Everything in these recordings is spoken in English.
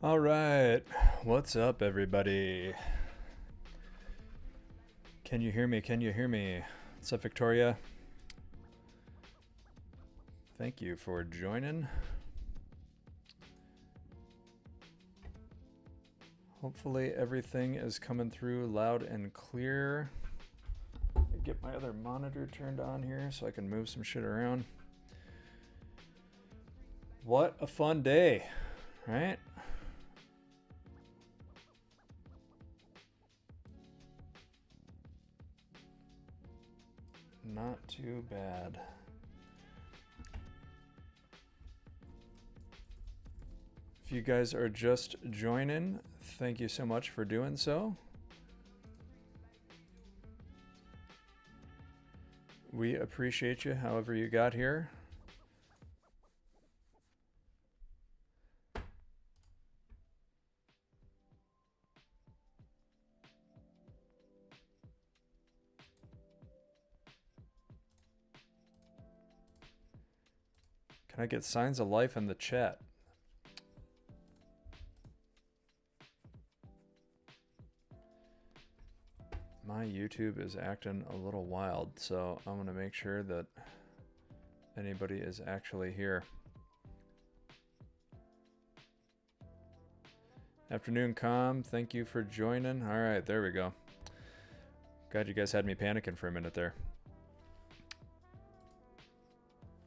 All right, what's up, everybody? Can you hear me? Can you hear me? What's up, Victoria? Thank you for joining. Hopefully everything is coming through loud and clear. Get my other monitor turned on here so I can move some shit around. What a fun day, right? Not too bad. If you guys are just joining, thank you so much for doing so. We appreciate you however you got here. Can I get signs of life in the chat? My YouTube is acting a little wild, so I'm going to make sure that anybody is actually here. Afternoon, Com. Thank you for joining. All right, there we go. God, you guys had me panicking for a minute there.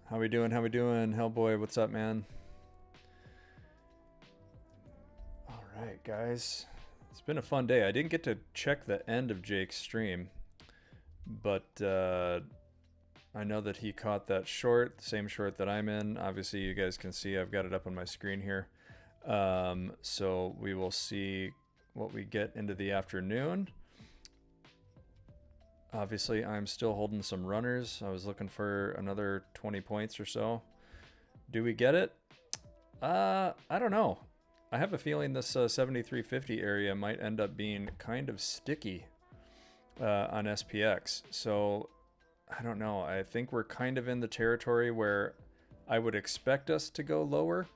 How we doing? How we doing? Hellboy, what's up, man? All right, guys. It's been a fun day. I didn't get to check the end of Jake's stream, but I know that he caught that short, the same short that I'm in. Obviously, you guys can see I've got it up on my screen here. So we will see what we get into the afternoon. Obviously, I'm still holding some runners. I was looking for another 20 points or so. Do we get it? I don't know. I have a feeling this 7350 area might end up being kind of sticky on SPX. So I don't know. I think we're kind of in the territory where I would expect us to go lower.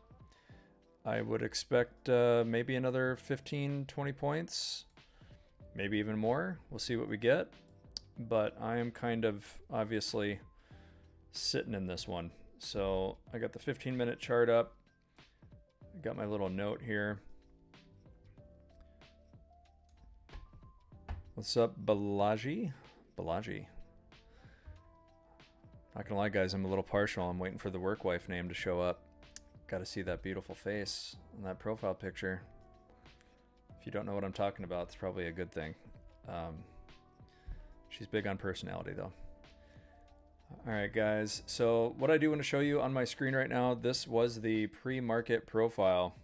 I would expect maybe another 15, 20 points, maybe even more. We'll see what we get. But I am kind of obviously sitting in this one. So I got the 15-minute chart up. I got my little note here. What's up, Balaji? Balaji. Not gonna lie, guys, I'm a little partial. I'm waiting for the work wife name to show up. Got to see that beautiful face in that profile picture. If you don't know what I'm talking about, it's probably a good thing. She's big on personality, though. All right, guys. So what I do want to show you on my screen right now, this was the pre-market profile.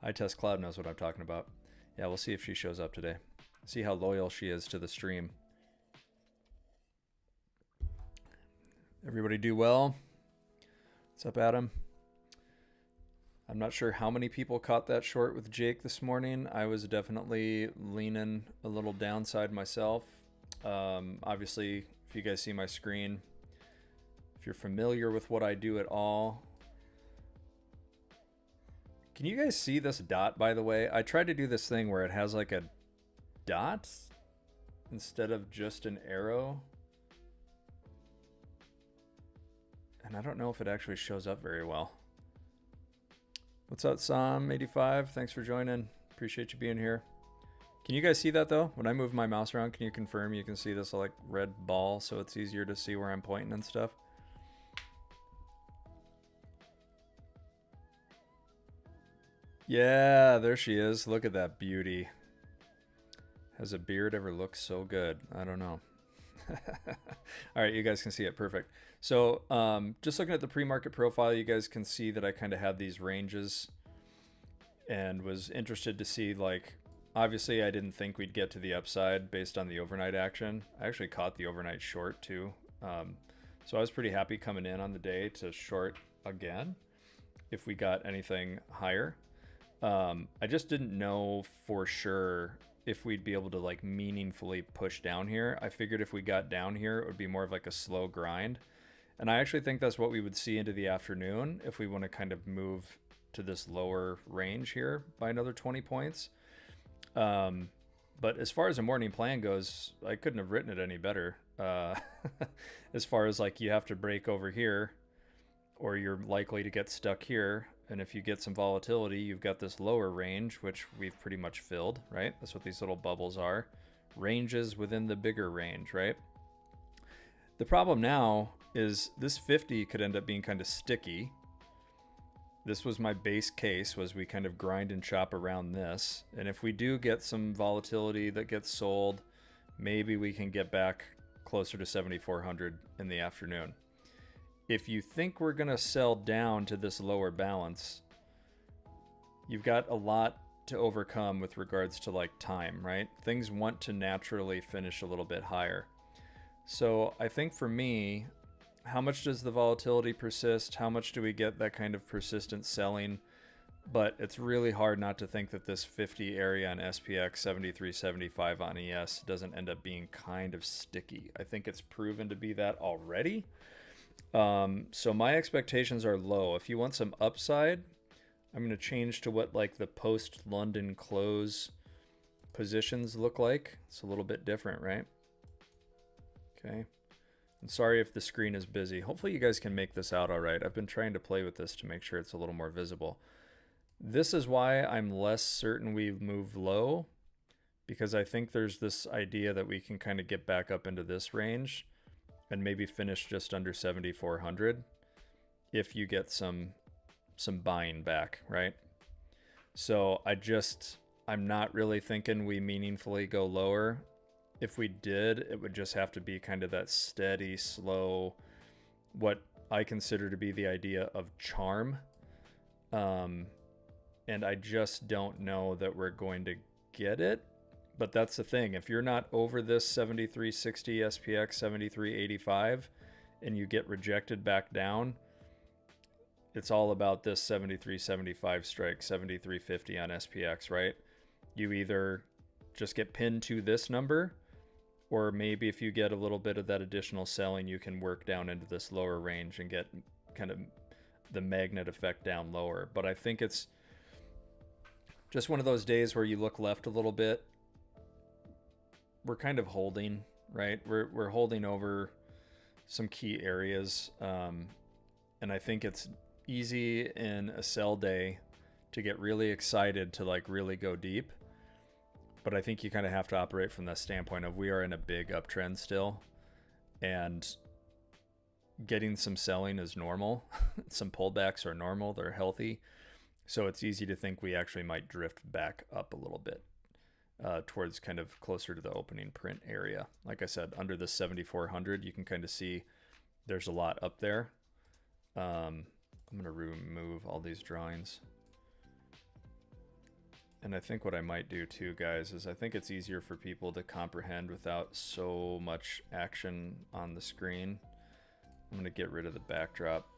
iTest Cloud knows what I'm talking about. Yeah, we'll see if she shows up today. See how loyal she is to the stream. Everybody do well? What's up, Adam? I'm not sure how many people caught that short with Jake this morning. I was definitely leaning a little downside myself. Obviously, if you guys see my screen, if you're familiar with what I do at all, can you guys see this dot, by the way? I tried to do this thing where it has like a dot instead of just an arrow. And I don't know if it actually shows up very well. What's up, Sam85? Thanks for joining. Appreciate you being here. Can you guys see that though? When I move my mouse around, can you confirm you can see this like red ball so it's easier to see where I'm pointing and stuff? Yeah, there she is. Look at that beauty. Has a beard ever looked so good? I don't know. All right, you guys can see it. Perfect. So just looking at the pre-market profile, you guys can see that I kind of had these ranges and was interested to see, like, obviously I didn't think we'd get to the upside based on the overnight action. I actually caught the overnight short too. So I was pretty happy coming in on the day to short again if we got anything higher. I just didn't know for sure if we'd be able to like meaningfully push down here. I figured if we got down here, it would be more of like a slow grind. And I actually think that's what we would see into the afternoon if we want to kind of move to this lower range here by another 20 points. But as far as a morning plan goes, I couldn't have written it any better. As far as like you have to break over here or you're likely to get stuck here. And if you get some volatility, you've got this lower range, which we've pretty much filled, right? That's what these little bubbles are. Ranges within the bigger range, right? The problem now is this 50 could end up being kind of sticky. This was my base case, was we kind of grind and chop around this. And if we do get some volatility that gets sold, maybe we can get back closer to 7,400 in the afternoon. If you think we're going to sell down to this lower balance, you've got a lot to overcome with regards to like time, right? Things want to naturally finish a little bit higher. So I think for me, how much does the volatility persist? How much do we get that kind of persistent selling? But it's really hard not to think that this 50 area on SPX, 73.75 on ES doesn't end up being kind of sticky. I think it's proven to be that already. So my expectations are low. If you want some upside, I'm going to change to what like the post-London close positions look like. It's a little bit different, right? Okay. I'm sorry if the screen is busy. Hopefully you guys can make this out all right. I've been trying to play with this to make sure it's a little more visible. This is why I'm less certain we move low, because I think there's this idea that we can kind of get back up into this range and maybe finish just under 7,400 if you get some buying back, right? So I'm not really thinking we meaningfully go lower. If we did, it would just have to be kind of that steady, slow, what I consider to be the idea of charm. And I just don't know that we're going to get it. But that's the thing. If you're not over this 73.60 SPX, 73.85, and you get rejected back down, it's all about this 73.75 strike, 73.50 on SPX, right? You either just get pinned to this number, or maybe if you get a little bit of that additional selling, you can work down into this lower range and get kind of the magnet effect down lower. But I think it's just one of those days where you look left a little bit. We're kind of holding, right? We're holding over some key areas. And I think it's easy in a sell day to get really excited to like really go deep. But I think you kind of have to operate from the standpoint of we are in a big uptrend still, and getting some selling is normal. Some pullbacks are normal. They're healthy. So it's easy to think we actually might drift back up a little bit towards kind of closer to the opening print area. Like I said, under the 7,400, you can kind of see there's a lot up there. I'm going to remove all these drawings. And I think what I might do too, guys, is I think it's easier for people to comprehend without so much action on the screen. I'm going to get rid of the backdrop.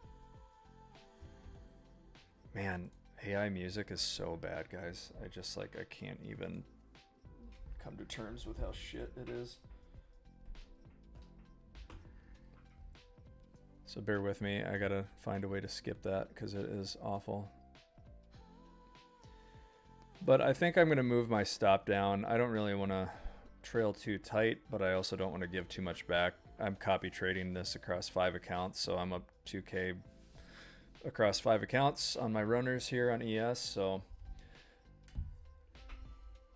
Man, AI music is so bad, guys. I can't even come to terms with how shit it is. So bear with me. I got to find a way to skip that because it is awful. But I think I'm going to move my stop down. I don't really want to trail too tight, but I also don't want to give too much back. I'm copy trading this across 5 accounts, so I'm up 2K across 5 accounts on my runners here on ES, so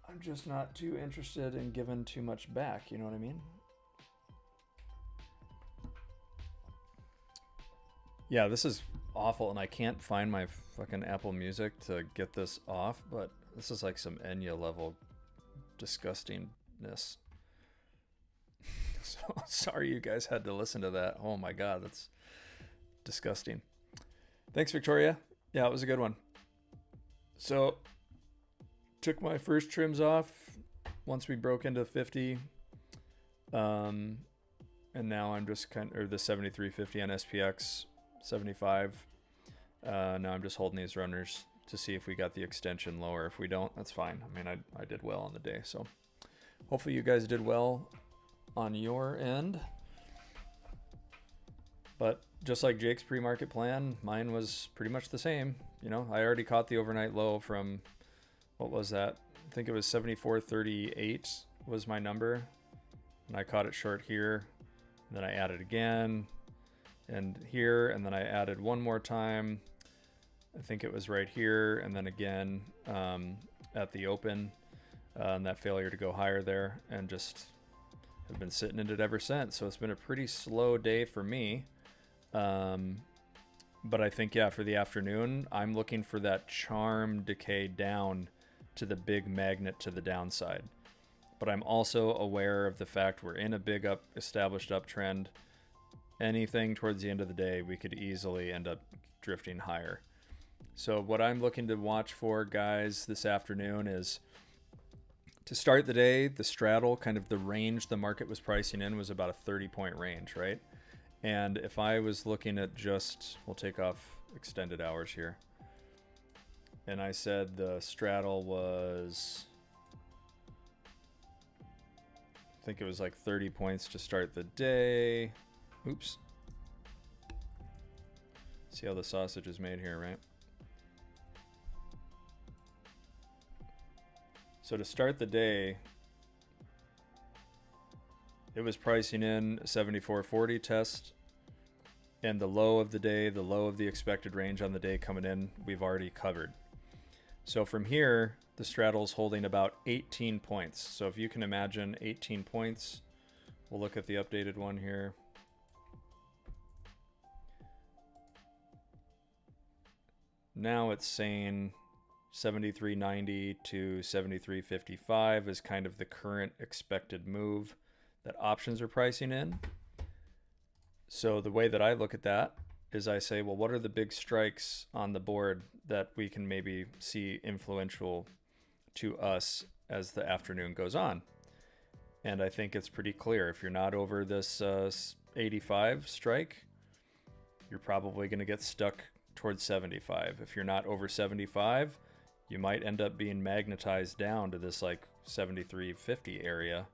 I'm just not too interested in giving too much back, you know what I mean? Yeah, this is awful, and I can't find my fucking Apple Music to get this off, but this is like some Enya level disgustingness. So sorry you guys had to listen to that. Oh my god, that's disgusting. Thanks, Victoria. Yeah, it was a good one. So took my first trims off once we broke into 50. And now I'm just or the 73.50 on SPX, 75. Now I'm just holding these runners to see if we got the extension lower. If we don't, that's fine. I mean, I did well on the day, so hopefully you guys did well on your end. But just like Jake's pre-market plan, mine was pretty much the same. You know, I already caught the overnight low from, what was that? I think it was 74.38 was my number. And I caught it short here. And then I added again and here, and then I added one more time. I think it was right here, and then again at the open, and that failure to go higher there, and just have been sitting in it ever since. So it's been a pretty slow day for me. But I think, yeah, for the afternoon, I'm looking for that charm decay down to the big magnet to the downside. But I'm also aware of the fact we're in a big established uptrend. Anything towards the end of the day, we could easily end up drifting higher. So what I'm looking to watch for, guys, this afternoon is to start the day, the straddle, kind of the range the market was pricing in was about a 30-point range, right? And if I was looking at just, we'll take off extended hours here. And I said the straddle was, I think it was like 30 points to start the day. Oops. See how the sausage is made here, right? So to start the day, it was pricing in a 74.40 test, and the low of the day, the low of the expected range on the day coming in, we've already covered. So from here, the straddle's holding about 18 points. So if you can imagine 18 points, we'll look at the updated one here. Now it's saying 73.90 to 73.55 is kind of the current expected move that options are pricing in. So the way that I look at that is I say, well, what are the big strikes on the board that we can maybe see influential to us as the afternoon goes on? And I think it's pretty clear. If you're not over this 85 strike, you're probably going to get stuck towards 75. If you're not over 75, you might end up being magnetized down to this like 73.50 area,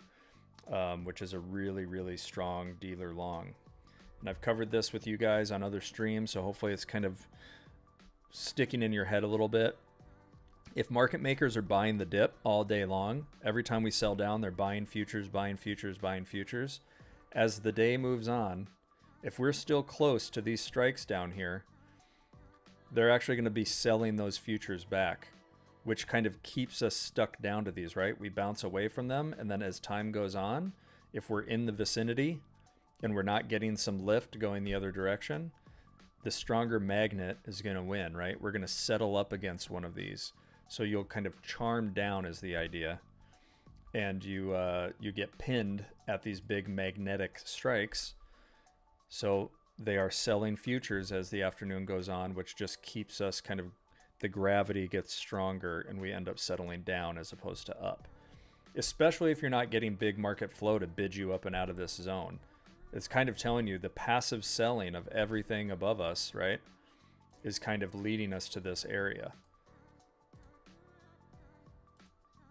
which is a really, really strong dealer long. And I've covered this with you guys on other streams, so hopefully it's kind of sticking in your head a little bit. If market makers are buying the dip all day long, every time we sell down, they're buying futures, buying futures, buying futures. As the day moves on, if we're still close to these strikes down here, they're actually going to be selling those futures back, which kind of keeps us stuck down to these, right? We bounce away from them, and then as time goes on, if we're in the vicinity and we're not getting some lift going the other direction, the stronger magnet is going to win, right? We're going to settle up against one of these. So you'll kind of charm down is the idea. And you get pinned at these big magnetic strikes. So they are selling futures as the afternoon goes on, which just keeps us kind of, the gravity gets stronger and we end up settling down as opposed to up. Especially if you're not getting big market flow to bid you up and out of this zone. It's kind of telling you the passive selling of everything above us, right, is kind of leading us to this area.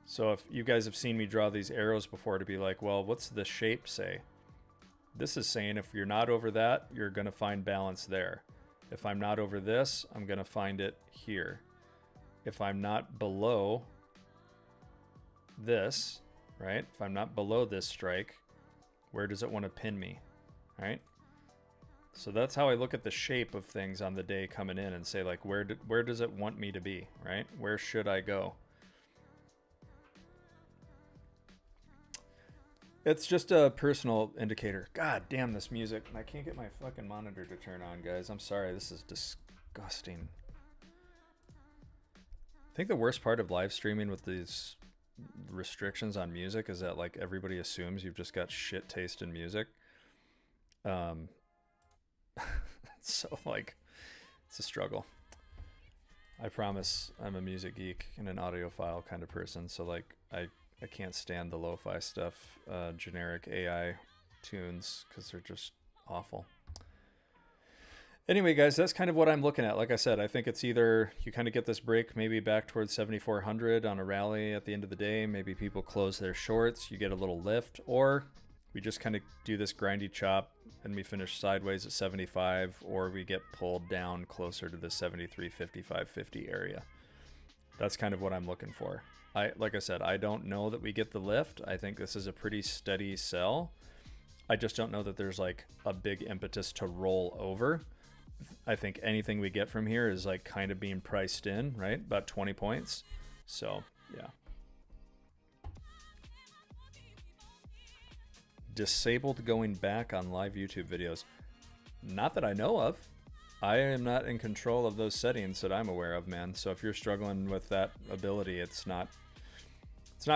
So if you guys have seen me draw these arrows before to be like, well, what's the shape say? This is saying if you're not over that, you're going to find balance there. If I'm not over this, I'm going to find it here. If I'm not below this, right? If I'm not below this strike, where does it want to pin me, right? So that's how I look at the shape of things on the day coming in and say, like, where does it want me to be, right? Where should I go? It's just a personal indicator. God damn this music. I can't get my fucking monitor to turn on, guys. I'm sorry. This is disgusting. I think the worst part of live streaming with these restrictions on music is that like everybody assumes you've just got shit taste in music. So like it's a struggle. I promise I'm a music geek and an audiophile kind of person. So like I can't stand the lo-fi stuff, generic AI tunes, because they're just awful. Anyway, guys, that's kind of what I'm looking at. Like I said, I think it's either you kind of get this break maybe back towards 7,400 on a rally at the end of the day. Maybe people close their shorts, you get a little lift, or we just kind of do this grindy chop and we finish sideways at 75, or we get pulled down closer to the 73, 55, 50 area. That's kind of what I'm looking for. Like I said, I don't know that we get the lift. I think this is a pretty steady sell. I just don't know that there's like a big impetus to roll over. I think anything we get from here is like kind of being priced in, right? About 20 points. So, yeah. Disabled going back on live YouTube videos. Not that I know of. I am not in control of those settings that I'm aware of, man. So if you're struggling with that ability, it's not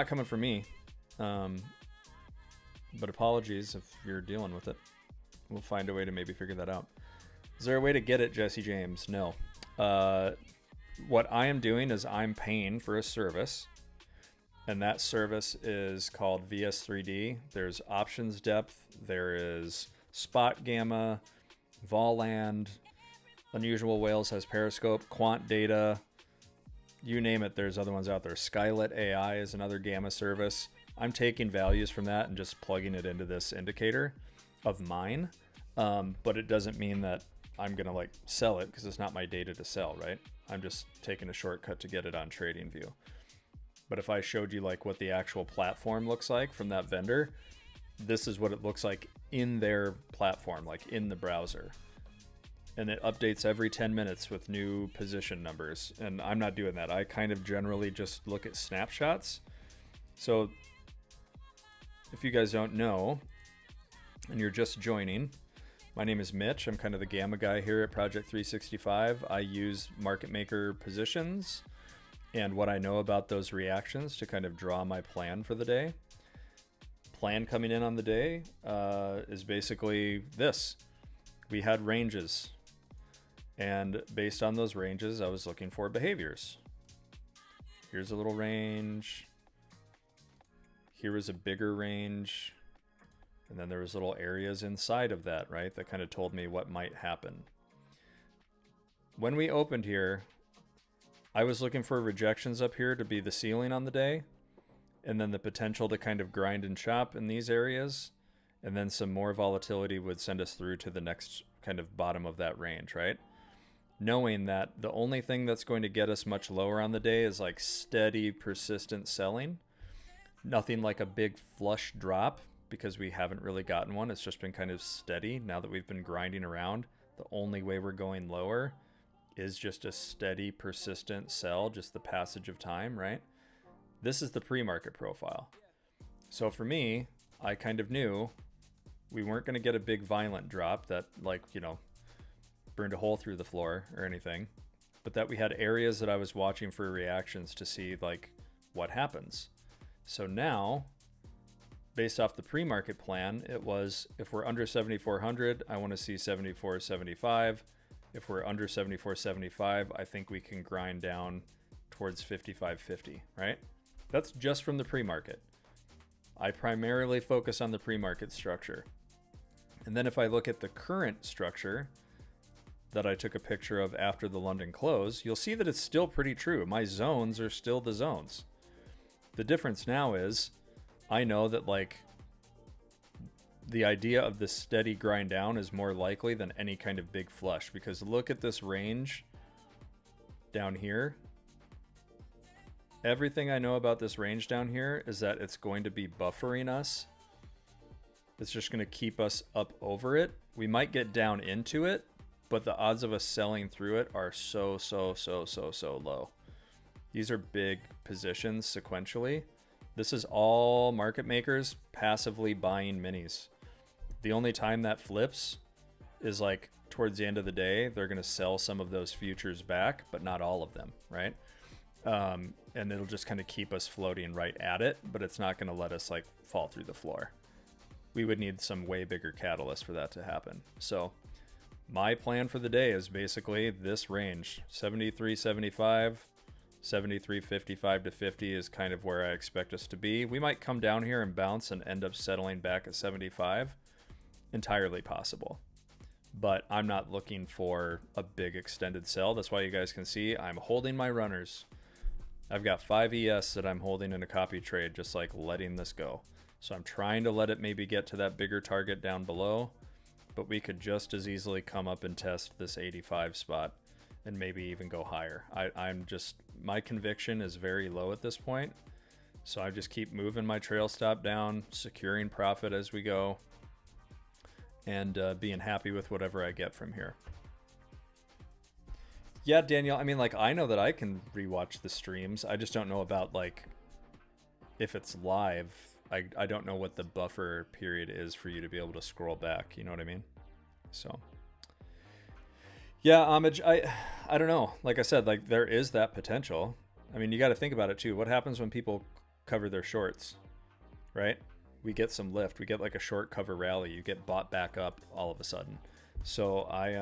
coming from me. But apologies if you're dealing with it. We'll find a way to maybe figure that out. Is there a way to get it, Jesse James? No. What I am doing is I'm paying for a service, and that service is called VS3D. There's options depth, there is spot gamma, Volland, Unusual Whales has Periscope, Quant Data, you name it, there's other ones out there. Skylit AI is another gamma service. I'm taking values from that and just plugging it into this indicator of mine. But it doesn't mean that I'm going to like sell it, because it's not my data to sell, right? I'm just taking a shortcut to get it on TradingView. But if I showed you like what the actual platform looks like from that vendor, this is what it looks like in their platform, like in the browser. And it updates every 10 minutes with new position numbers. And I'm not doing that. I kind of generally just look at snapshots. So if you guys don't know, and you're just joining, my name is Mitch. I'm kind of the gamma guy here at Project 365. I use market maker positions and what I know about those reactions to kind of draw my plan for the day. Plan coming in on the day is basically this. We had ranges, and based on those ranges, I was looking for behaviors. Here's a little range. Here was a bigger range. And then there was little areas inside of that, right, that kind of told me what might happen. When we opened here, I was looking for rejections up here to be the ceiling on the day, and then the potential to kind of grind and chop in these areas, and then some more volatility would send us through to the next kind of bottom of that range, right? Knowing that the only thing that's going to get us much lower on the day is like steady, persistent selling. Nothing like a big flush drop, because we haven't really gotten one. It's just been kind of steady. Now that we've been grinding around, the only way we're going lower is just a steady, persistent sell, just the passage of time, right? This is the pre-market profile. So for me, I kind of knew we weren't going to get a big violent drop that, like, you know, burned a hole through the floor or anything, but that we had areas that I was watching for reactions to see like what happens. So now, based off the pre-market plan, it was, if we're under 7,400, I want to see 74.75. If we're under 74.75, I think we can grind down towards 55.50, right? That's just from the pre-market. I primarily focus on the pre-market structure. And then if I look at the current structure that I took a picture of after the London close, you'll see that it's still pretty true. My zones are still the zones. The difference now is I know that like the idea of the steady grind down is more likely than any kind of big flush, because look at this range down here. Everything I know about this range down here is that it's going to be buffering us. It's just going to keep us up over it. We might get down into it, but the odds of us selling through it are so low. These are big positions sequentially. This is all market makers passively buying minis. The only time that flips is like towards the end of the day. They're going to sell some of those futures back, but not all of them, right? And it'll just kind of keep us floating right at it, but it's not going to let us like fall through the floor. We would need some way bigger catalyst for that to happen. So my plan for the day is basically this range, 73.75, 73.55 to 50 is kind of where I expect us to be. We might come down here and bounce and end up settling back at 75. Entirely possible. But I'm not looking for a big extended sell. That's why you guys can see I'm holding my runners. I've got 5 ES that I'm holding in a copy trade, just like letting this go. So I'm trying to let it maybe get to that bigger target down below, but we could just as easily come up and test this 85 spot and maybe even go higher. I'm just, my conviction is very low at this point. So I just keep moving my trail stop down, securing profit as we go, and being happy with whatever I get from here. Yeah, Daniel, I mean, like, I know that I can rewatch the streams. I just don't know about, like, if it's live. I don't know what the buffer period is for you to be able to scroll back. You know what I mean? So, yeah, homage. I don't know. Like I said, like, there is that potential. I mean, you got to think about it too. What happens when people cover their shorts, right? We get some lift. We get like a short cover rally. You get bought back up all of a sudden. So I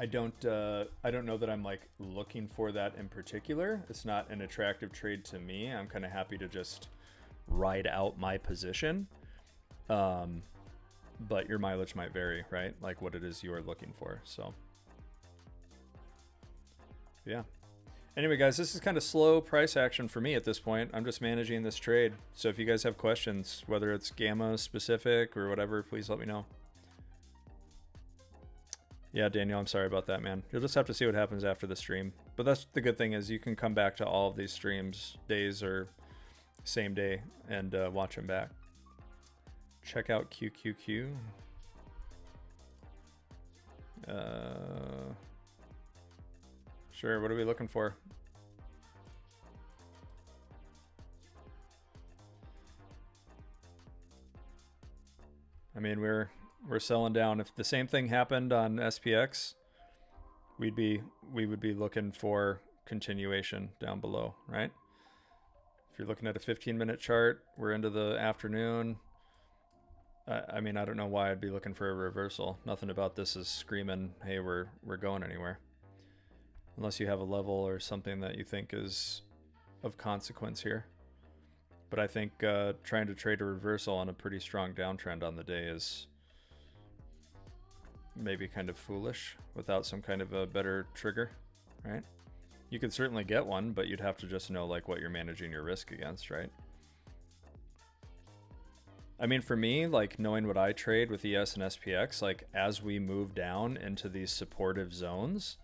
don't know that I'm like looking for that in particular. It's not an attractive trade to me. I'm kind of happy to just ride out my position. But your mileage might vary, right? Like what it is you are looking for. So yeah. Anyway, guys, this is kind of slow price action for me at this point. I'm just managing this trade. So if you guys have questions, whether it's gamma specific or whatever, please let me know. Yeah, Daniel, I'm sorry about that, man. You'll just have to see what happens after the stream. But that's the good thing is you can come back to all of these streams, days or same day, and watch them back. Check out QQQ. Sure, what are we looking for? I mean, we're selling down. If the same thing happened on SPX, we would be looking for continuation down below, right? If you're looking at a 15-minute chart, we're into the afternoon. I mean, I don't know why I'd be looking for a reversal. Nothing about this is screaming, hey, we're going anywhere. Unless you have a level or something that you think is of consequence here. But I think trying to trade a reversal on a pretty strong downtrend on the day is maybe kind of foolish without some kind of a better trigger, right? You could certainly get one, but you'd have to just know like what you're managing your risk against, right? I mean, for me, like knowing what I trade with ES and SPX, like as we move down into these supportive zones,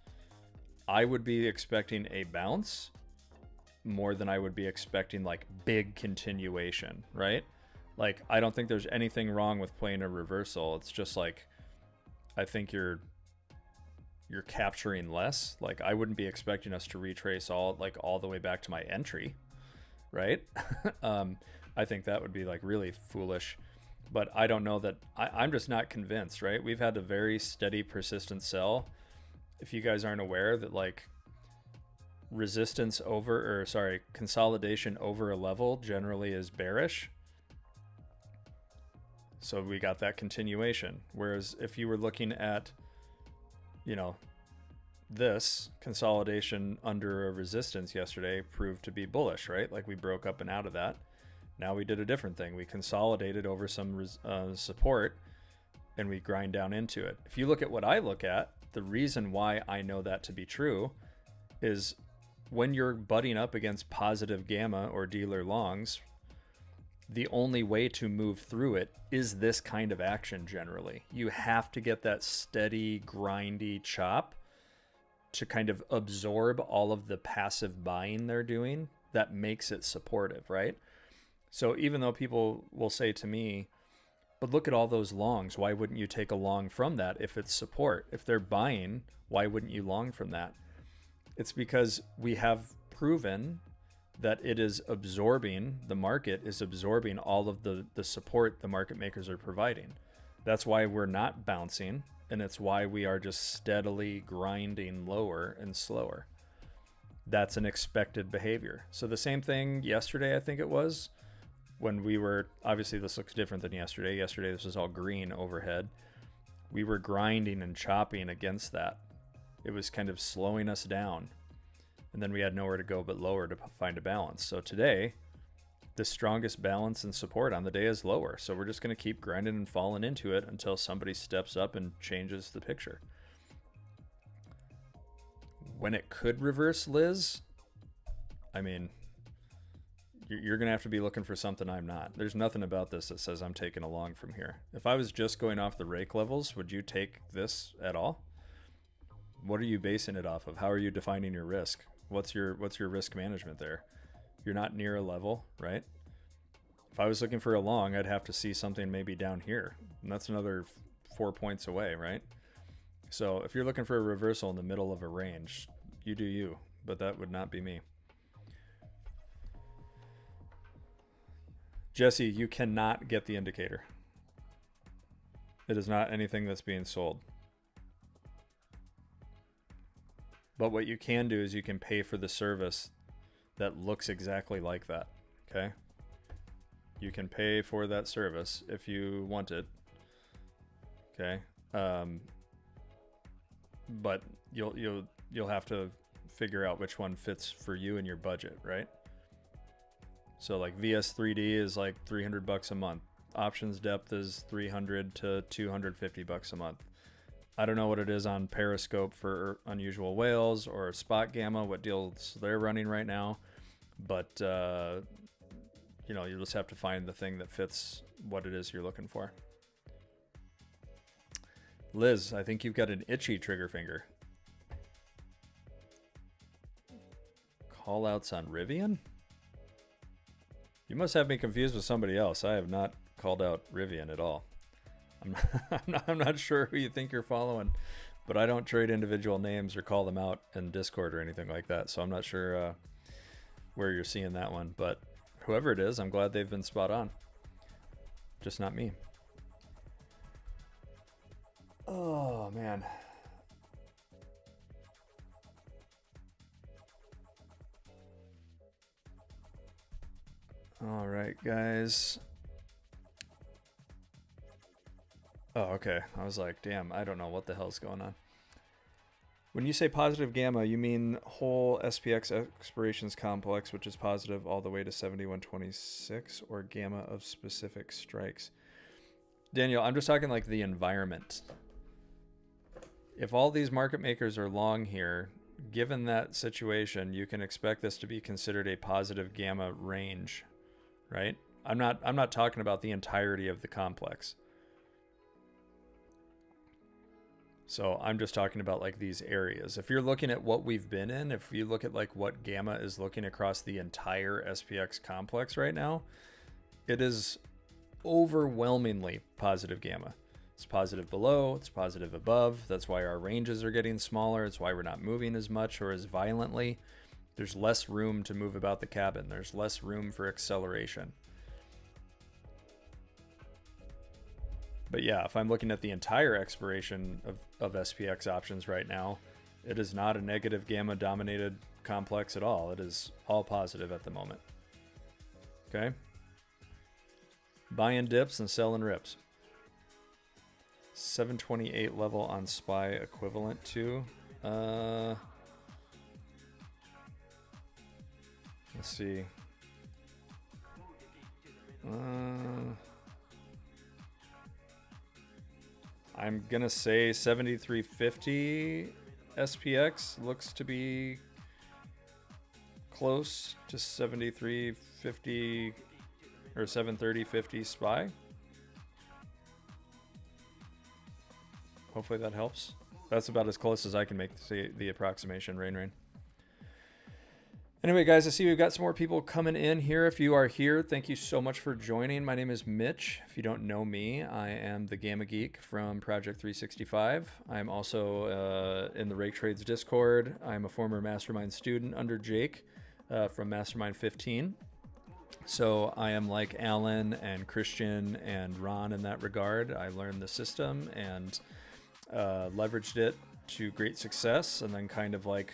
I would be expecting a bounce more than I would be expecting like big continuation, right? Like, I don't think there's anything wrong with playing a reversal. It's just like, I think you're capturing less. Like, I wouldn't be expecting us to retrace all the way back to my entry, right? I think that would be like really foolish, but I don't know that I'm just not convinced, right? We've had a very steady, persistent sell. If you guys aren't aware that like consolidation over a level generally is bearish. So we got that continuation. Whereas if you were looking at, you know, this consolidation under a resistance yesterday proved to be bullish, right? Like we broke up and out of that. Now we did a different thing. We consolidated over some support and we grind down into it. If you look at what I look at, the reason why I know that to be true is when you're butting up against positive gamma or dealer longs, the only way to move through it is this kind of action generally. You have to get that steady, grindy chop to kind of absorb all of the passive buying they're doing that makes it supportive, right? So even though people will say to me, but look at all those longs, why wouldn't you take a long from that if it's support? If they're buying, why wouldn't you long from that? It's because we have proven that it is absorbing, the market is absorbing all of the support the market makers are providing. That's why we're not bouncing, and it's why we are just steadily grinding lower and slower. That's an expected behavior. So the same thing yesterday, I think it was, when we were, obviously this looks different than yesterday. Yesterday, this was all green overhead. We were grinding and chopping against that. It was kind of slowing us down. And then we had nowhere to go but lower to find a balance. So today, the strongest balance and support on the day is lower. So we're just going to keep grinding and falling into it until somebody steps up and changes the picture. When it could reverse, Liz, I mean, You're going to have to be looking for something I'm not. There's nothing about this that says I'm taking a long from here. If I was just going off the rake levels, would you take this at all? What are you basing it off of? How are you defining your risk? What's your risk management there? You're not near a level, right? If I was looking for a long, I'd have to see something maybe down here. And that's another 4 points away, right? So if you're looking for a reversal in the middle of a range, you do you, but that would not be me. Jesse, you cannot get the indicator. It is not anything that's being sold. But what you can do is you can pay for the service that looks exactly like that, okay? You can pay for that service if you want it, okay? But you'll have to figure out which one fits for you and your budget, right? So like VS3D is like $300 a month. Options depth is $300 to $250 a month. I don't know what it is on Periscope for unusual whales or spot gamma, what deals they're running right now. But, you know, you just have to find the thing that fits what it is you're looking for. Liz, I think you've got an itchy trigger finger. Call outs on Rivian? You must have me confused with somebody else. I have not called out Rivian at all. I'm not sure who you think you're following, but I don't trade individual names or call them out in Discord or anything like that. So I'm not sure where you're seeing that one, but whoever it is, I'm glad they've been spot on. Just not me. Oh, man. All right, guys. Oh, okay. I was like, damn, I don't know what the hell's going on. When you say positive gamma, you mean whole SPX expirations complex, which is positive all the way to 7126, or gamma of specific strikes? Daniel, I'm just talking like the environment. If all these market makers are long here, given that situation, you can expect this to be considered a positive gamma range, right? I'm not talking about the entirety of the complex. So I'm just talking about like these areas. If you're looking at what we've been in, if you look at like what gamma is looking across the entire SPX complex right now, it is overwhelmingly positive gamma. It's positive below, it's positive above. That's why our ranges are getting smaller. It's why we're not moving as much or as violently. There's less room to move about the cabin. There's less room for acceleration. But yeah, if I'm looking at the entire expiration of SPX options right now, it is not a negative gamma dominated complex at all. It is all positive at the moment. Okay. Buying dips and selling rips. 728 level on SPY equivalent to, let's see. I'm gonna say 7350 SPX looks to be close to 7350 or 73050 SPY. Hopefully that helps. That's about as close as I can make the approximation, Rain. Anyway, guys, I see we've got some more people coming in here. If you are here, thank you so much for joining. My name is Mitch. If you don't know me, I am the Gamma Geek from Project 365. I'm also in the Rake Trades Discord. I'm a former Mastermind student under Jake from Mastermind 15. So I am like Alan and Christian and Ron in that regard. I learned the system and leveraged it to great success, and then kind of like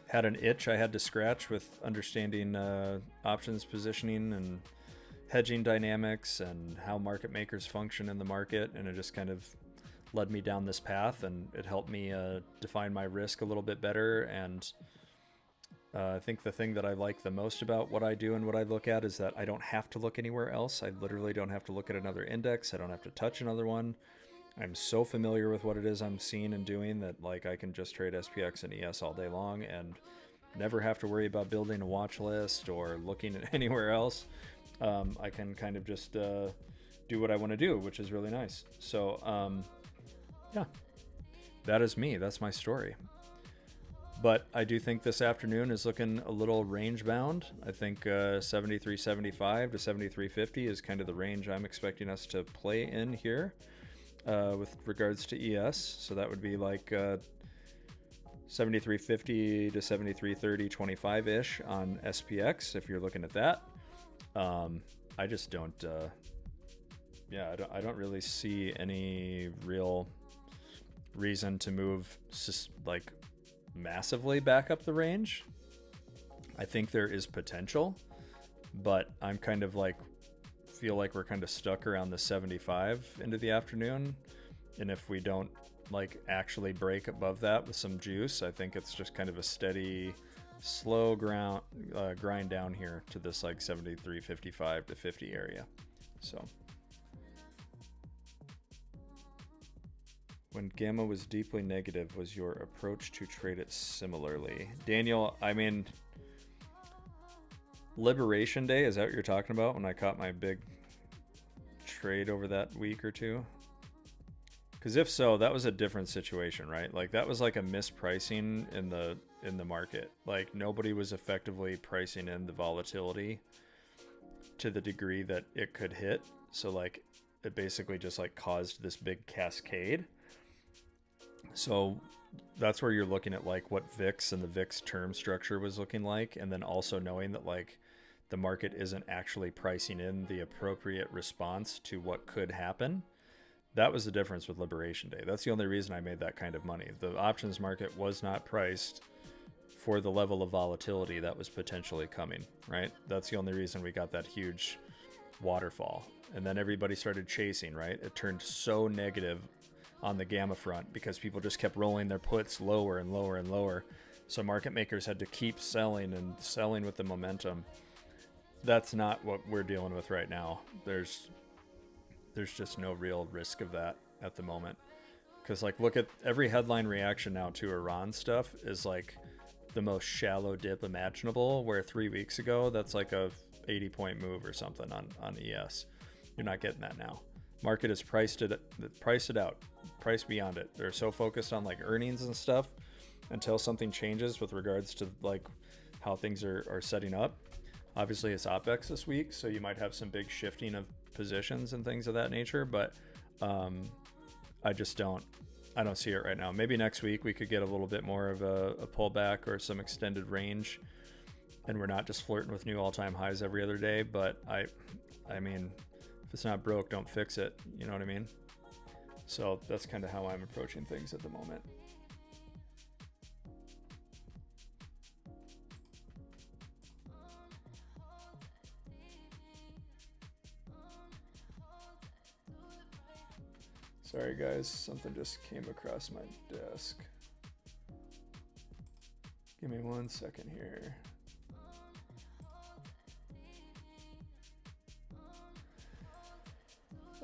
had an itch I had to scratch with understanding options positioning and hedging dynamics and how market makers function in the market, and it just kind of led me down this path, and it helped me define my risk a little bit better. And I think the thing that I like the most about what I do and what I look at is that I don't have to look anywhere else. I literally don't have to look at another index. I don't have to touch another one. I'm so familiar with what it is I'm seeing and doing that like I can just trade SPX and ES all day long and never have to worry about building a watch list or looking at anywhere else. I can kind of just do what I want to do, which is really nice. So yeah, that is me. That's my story. But I do think this afternoon is looking a little range bound. I think 73.75 to 73.50 is kind of the range I'm expecting us to play in here with regards to ES. So that would be like 73.50 to 73.30, 25-ish on SPX if you're looking at that. I just don't, I don't really see any real reason to move like massively back up the range. I think there is potential, but I'm kind of like feel like we're kind of stuck around the 75 into the afternoon, and if we don't like actually break above that with some juice, I think it's just kind of a steady slow grind down here to this like 73.55 to 50 area. So when gamma was deeply negative, was your approach to trade it similarly? Daniel, I mean, Liberation Day, is that what you're talking about when I caught my big trade over that week or two? Because if so, that was a different situation, right? Like that was like a mispricing in the market. Like nobody was effectively pricing in the volatility to the degree that it could hit. So like it basically just like caused this big cascade. So that's where you're looking at like what VIX and the VIX term structure was looking like, and then also knowing that like the market isn't actually pricing in the appropriate response to what could happen. That was the difference with Liberation Day. That's the only reason I made that kind of money. The options market was not priced for the level of volatility that was potentially coming, right? That's the only reason we got that huge waterfall. And then everybody started chasing, right? It turned so negative on the gamma front because people just kept rolling their puts lower and lower and lower. So market makers had to keep selling and selling with the momentum. That's not what we're dealing with right now. There's just no real risk of that at the moment. Because like look at every headline reaction now to Iran stuff is like the most shallow dip imaginable, where 3 weeks ago that's like a 80-point move or something on ES. You're not getting that now. Market has priced it out, priced beyond it. They're so focused on like earnings and stuff until something changes with regards to like how things are setting up. Obviously it's OPEX this week, so you might have some big shifting of positions and things of that nature, but I don't see it right now. Maybe next week we could get a little bit more of a pullback or some extended range, and we're not just flirting with new all-time highs every other day. But I mean, if it's not broke, don't fix it. You know what I mean? So that's kind of how I'm approaching things at the moment. Sorry guys, something just came across my desk. Give me 1 second here.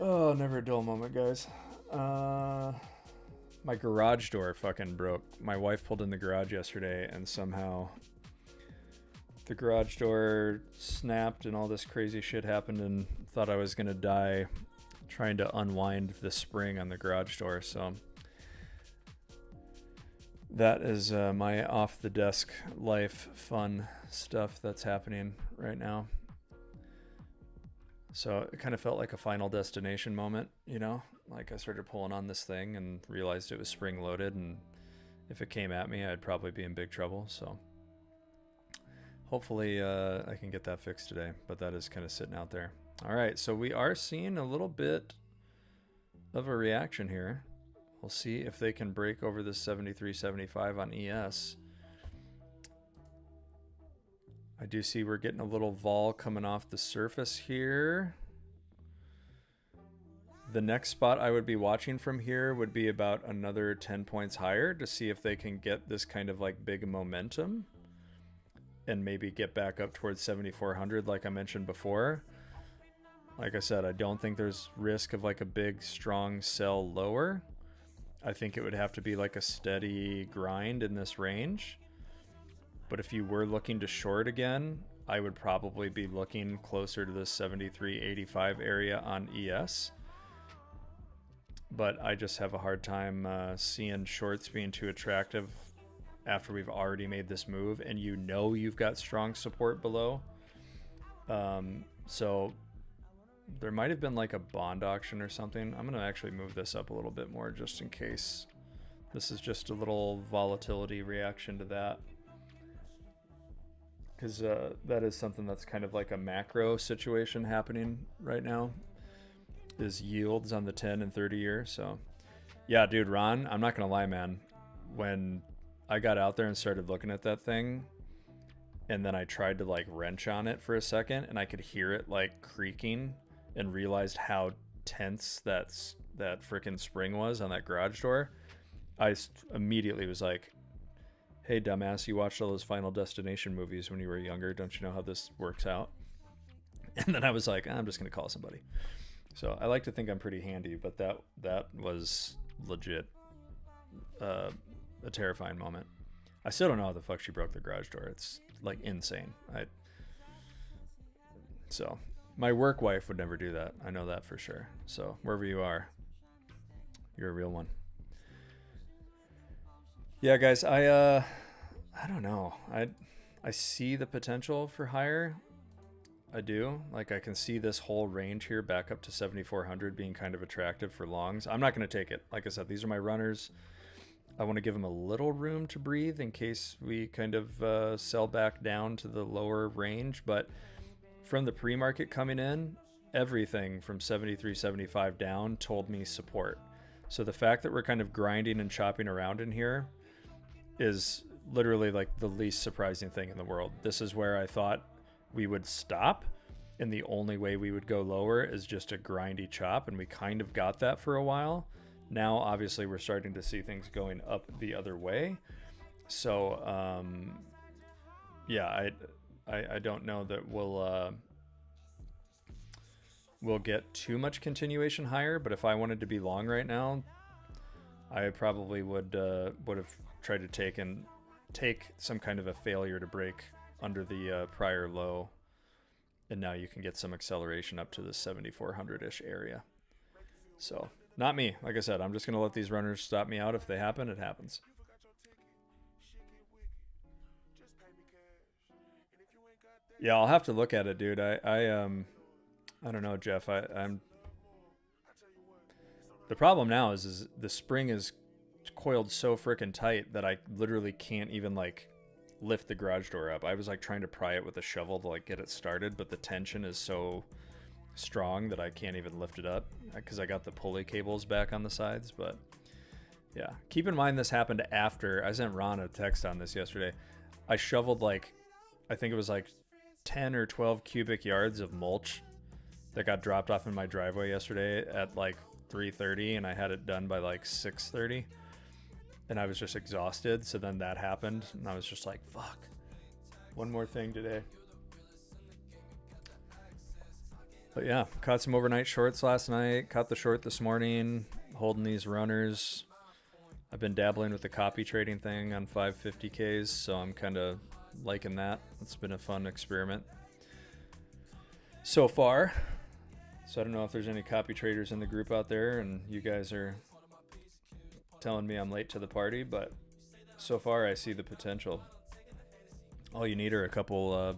Oh, never a dull moment, guys. My garage door fucking broke. My wife pulled in the garage yesterday and somehow the garage door snapped and all this crazy shit happened, and thought I was gonna die trying to unwind the spring on the garage door. So that is my off the desk life fun stuff that's happening right now. So it kind of felt like a Final Destination moment, you know, like I started pulling on this thing and realized it was spring loaded, and if it came at me, I'd probably be in big trouble. So hopefully I can get that fixed today, but that is kind of sitting out there. All right, so we are seeing a little bit of a reaction here. We'll see if they can break over this 73.75 on ES. I do see we're getting a little vol coming off the surface here. The next spot I would be watching from here would be about another 10 points higher to see if they can get this kind of like big momentum and maybe get back up towards 7,400 like I mentioned before. Like I said, I don't think there's risk of like a big strong sell lower. I think it would have to be like a steady grind in this range. But if you were looking to short again, I would probably be looking closer to the 73.85 area on ES. But I just have a hard time seeing shorts being too attractive after we've already made this move, and you know you've got strong support below. So there might have been like a bond auction or something. I'm going to actually move this up a little bit more just in case. This is just a little volatility reaction to that. Because that is something that's kind of like a macro situation happening right now, is yields on the 10 and 30 year. So yeah, dude, Ron, I'm not going to lie, man. When I got out there and started looking at that thing, and then I tried to like wrench on it for a second, and I could hear it like creaking, and realized how tense that freaking spring was on that garage door, I immediately was like, hey, dumbass, you watched all those Final Destination movies when you were younger. Don't you know how this works out? And then I was like, I'm just going to call somebody. So I like to think I'm pretty handy, but that was legit a terrifying moment. I still don't know how the fuck she broke the garage door. It's like insane. So my work wife would never do that. I know that for sure. So wherever you are, you're a real one. Yeah, guys, I don't know. I see the potential for higher. I do. Like, I can see this whole range here back up to 7,400 being kind of attractive for longs. I'm not going to take it. Like I said, these are my runners. I want to give them a little room to breathe in case we kind of sell back down to the lower range. But from the pre-market coming in, everything from 73.75 down told me support. So the fact that we're kind of grinding and chopping around in here is literally like the least surprising thing in the world. This is where I thought we would stop, and the only way we would go lower is just a grindy chop, and we kind of got that for a while. Now obviously we're starting to see things going up the other way. So yeah, I don't know that we'll get too much continuation higher, but if I wanted to be long right now, I probably would have tried to take some kind of a failure to break under the prior low, and now you can get some acceleration up to the 7,400-ish area. So not me. Like I said, I'm just going to let these runners stop me out. If they happen, it happens. Yeah, I'll have to look at it, dude. I don't know, Jeff. I'm the problem now is the spring is coiled so freaking tight that I literally can't even like lift the garage door up. I was like trying to pry it with a shovel to like get it started, but the tension is so strong that I can't even lift it up because I got the pulley cables back on the sides. But yeah, keep in mind this happened after I sent Ron a text on this yesterday. I shoveled like, I think it was like 10 or 12 cubic yards of mulch that got dropped off in my driveway yesterday at like 3:30, and I had it done by like 6:30, and I was just exhausted. So then that happened, and I was just like, fuck, one more thing today. But yeah, caught some overnight shorts last night, caught the short this morning, holding these runners. I've been dabbling with the copy trading thing on 550Ks, so I'm kind of liking that. It's been a fun experiment so far. So I don't know if there's any copy traders in the group out there, and you guys are telling me I'm late to the party, but so far I see the potential. All you need are a couple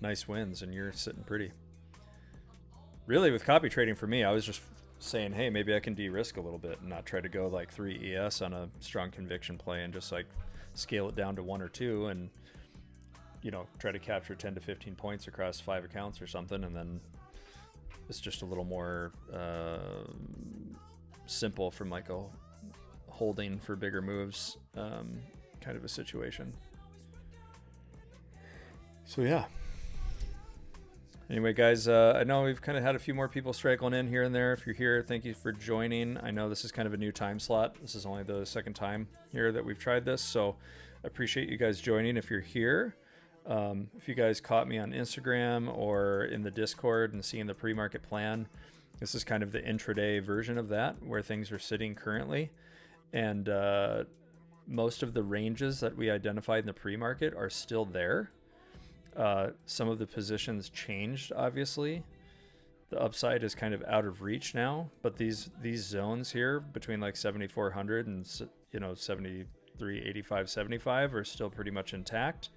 nice wins, and you're sitting pretty. Really, with copy trading for me, I was just saying, hey, maybe I can de-risk a little bit and not try to go like 3 ES on a strong conviction play and just like scale it down to 1 or 2 and, you know, try to capture 10 to 15 points across 5 accounts or something. And then it's just a little more simple from like a holding for bigger moves kind of a situation. So yeah. Anyway, guys, I know we've kind of had a few more people straggling in here and there. If you're here, thank you for joining. I know this is kind of a new time slot. This is only the second time here that we've tried this, so I appreciate you guys joining if you're here. If you guys caught me on Instagram or in the Discord and seeing the pre-market plan, this is kind of the intraday version of that, where things are sitting currently. And most of the ranges that we identified in the pre-market are still there. Some of the positions changed, obviously. The upside is kind of out of reach now, but these zones here between like 7,400 and 73.85, 75 are still pretty much intact.